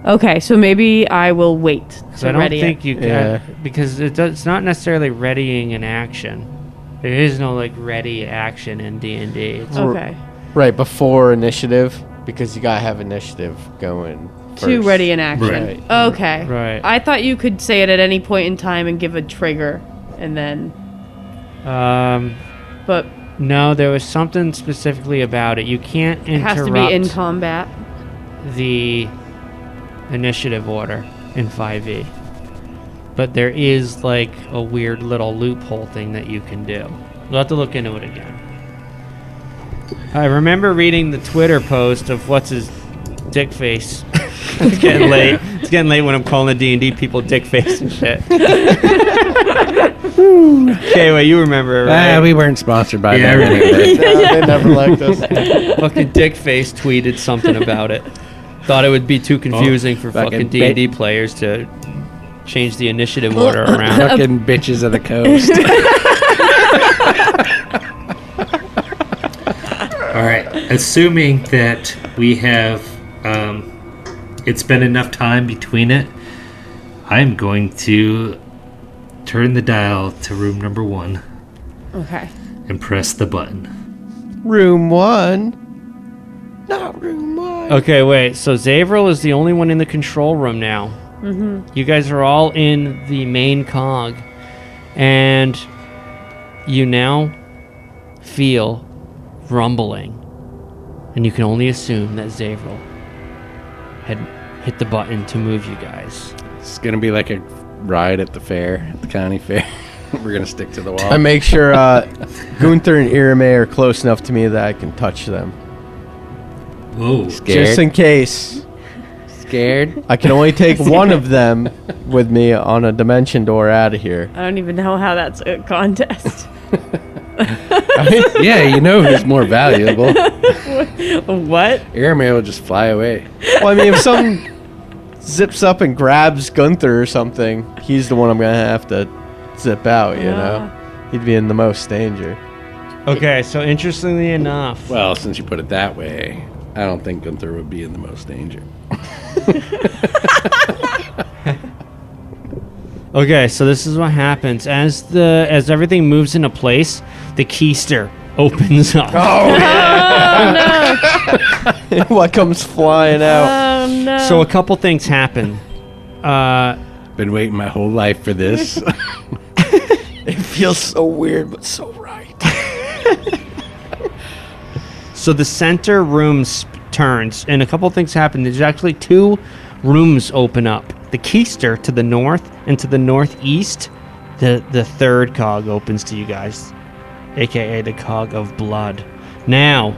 Okay, so maybe I will wait So to I don't ready think it. you can Yeah. because it's not necessarily readying an action. There is no like ready action in D&D. Okay. Right before initiative, because you gotta have initiative going. To first. ready an action. Right. Okay. Right. I thought you could say it at any point in time and give a trigger, and then. But No, there was something specifically about it. You can't it interrupt has to be in combat. the initiative order in 5e. But there is like a weird little loophole thing that you can do. We'll have to look into it again. I remember reading the Twitter post of what's his dick face. It's getting late. It's getting late when I'm calling the D&D people dick face and shit. Okay, well, you remember, right? We weren't sponsored by Yeah, them right. anyway. No, they never liked us. Fucking Dickface tweeted something about it. Thought it would be too confusing for fucking fucking D&D players to change the initiative order around. Fucking bitches of the coast. All right. Assuming that we have, it's been enough time between it, I'm going to turn the dial to room number 1 Okay. and press the button. Room 1. Not room 1. Okay, wait. So Zavril is the only one in the control room now. Mm-hmm. You guys are all in the main cog, and you now feel rumbling, and you can only assume that Zavril had hit the button to move you guys. It's gonna be like a ride at the fair, at the county fair. We're gonna stick to the wall. I make sure Gunther and Irame are close enough to me that I can touch them. Whoa. Scared? Just in case. Scared? I can only take one of them with me on a dimension door out of here. I don't even know how that's a contest. Yeah, you know who's more valuable. What? Airmail will just fly away. Well, I mean, if someone zips up and grabs Gunther or something, he's the one I'm going to have to zip out, you know? He'd be in the most danger. Okay, so interestingly enough, Well, since you put it that way, I don't think Gunther would be in the most danger. okay, so this is what happens as everything moves into place. The keister opens up. What comes flying out? Oh no. So a couple things happen. Been waiting my whole life for this. It feels so weird, but so right. So the center room turns, and a couple things happen. There's actually 2 rooms open up. The keister to the north and to the northeast. The third cog opens to you guys, aka the cog of blood. Now,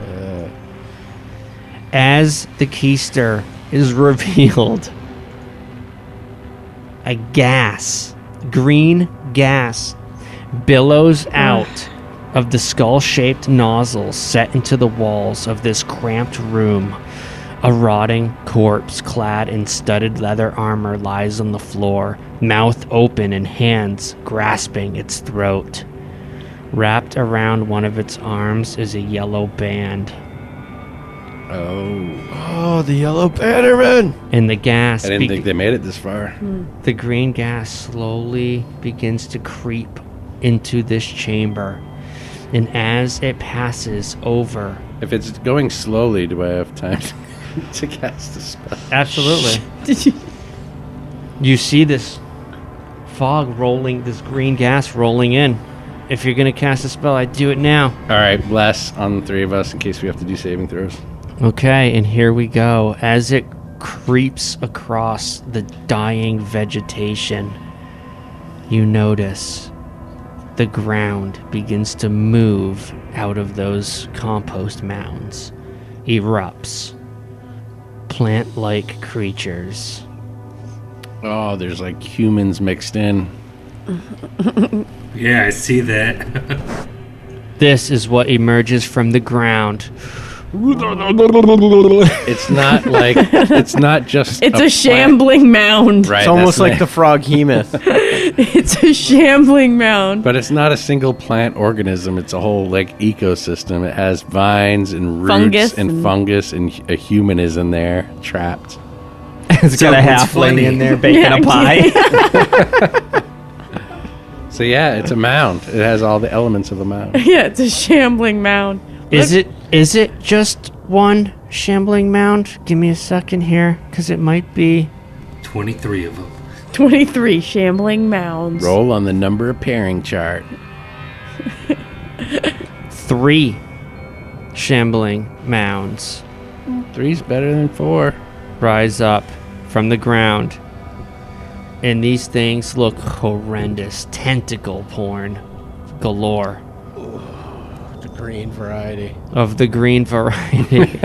as the keister is revealed, a green gas, billows out of the skull-shaped nozzles set into the walls of this cramped room. A rotting corpse clad in studded leather armor lies on the floor, mouth open and hands grasping its throat. Wrapped around one of its arms is a yellow band, Oh, the yellow bannerman! and the gas I didn't think they made it this far. the green gas slowly begins to creep into this chamber. And as it passes over... If it's going slowly, do I have time to cast a spell? Absolutely. Did you? You see this fog rolling, this green gas rolling in. If you're going to cast a spell, I'd do it now. All right, bless on the 3 of us in case we have to do saving throws. Okay, and here we go. As it creeps across the dying vegetation, you notice the ground begins to move out of those compost mounds, erupts. Plant-like creatures. Oh, there's like humans mixed in. Yeah, I see that. This is what emerges from the ground. It's not like it's not just It's a plant. shambling mound. Right, It's almost that's like the frog Hemoth. It's a shambling mound. But it's not a single plant organism. It's a whole like ecosystem. It has vines and roots Fungus and and- fungus, and a human is in there trapped. It's got a what's halfling funny- in there baking Yeah, a pie. So yeah, it's a mound. It has all the elements of a mound. Yeah, it's a shambling mound. Is it just one shambling mound? Give me a second here, because it might be... 23 of them. 23 shambling mounds. Roll on the number pairing chart. 3 shambling mounds 3's better than 4. rise up from the ground. And these things look horrendous. Tentacle porn galore. The green variety. Of the green variety.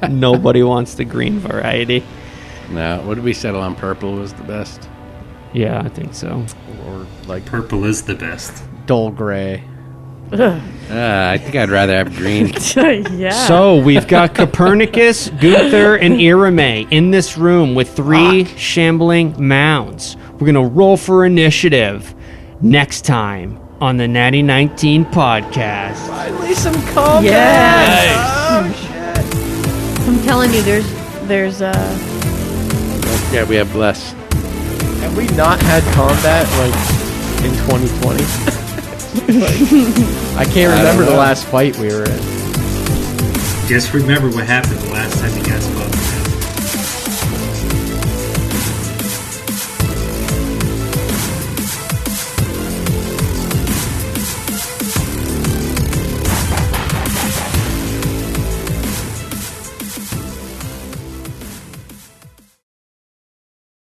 Nobody wants the green variety. No, what did we settle on? Purple was the best. Yeah, I think so. Or like Purple is the best. dull gray. I think I'd rather have green. Yeah. So we've got Copernicus, Gunther, and Irame in this room with 3 shambling mounds. We're going to roll for initiative next time on the Natty 19 podcast. Finally some combat. Yes. I'm telling you, there's Yeah, we have less. Have we not had combat like in 2020? I can't remember the last fight we were in. Just remember what happened the last time you guys fought.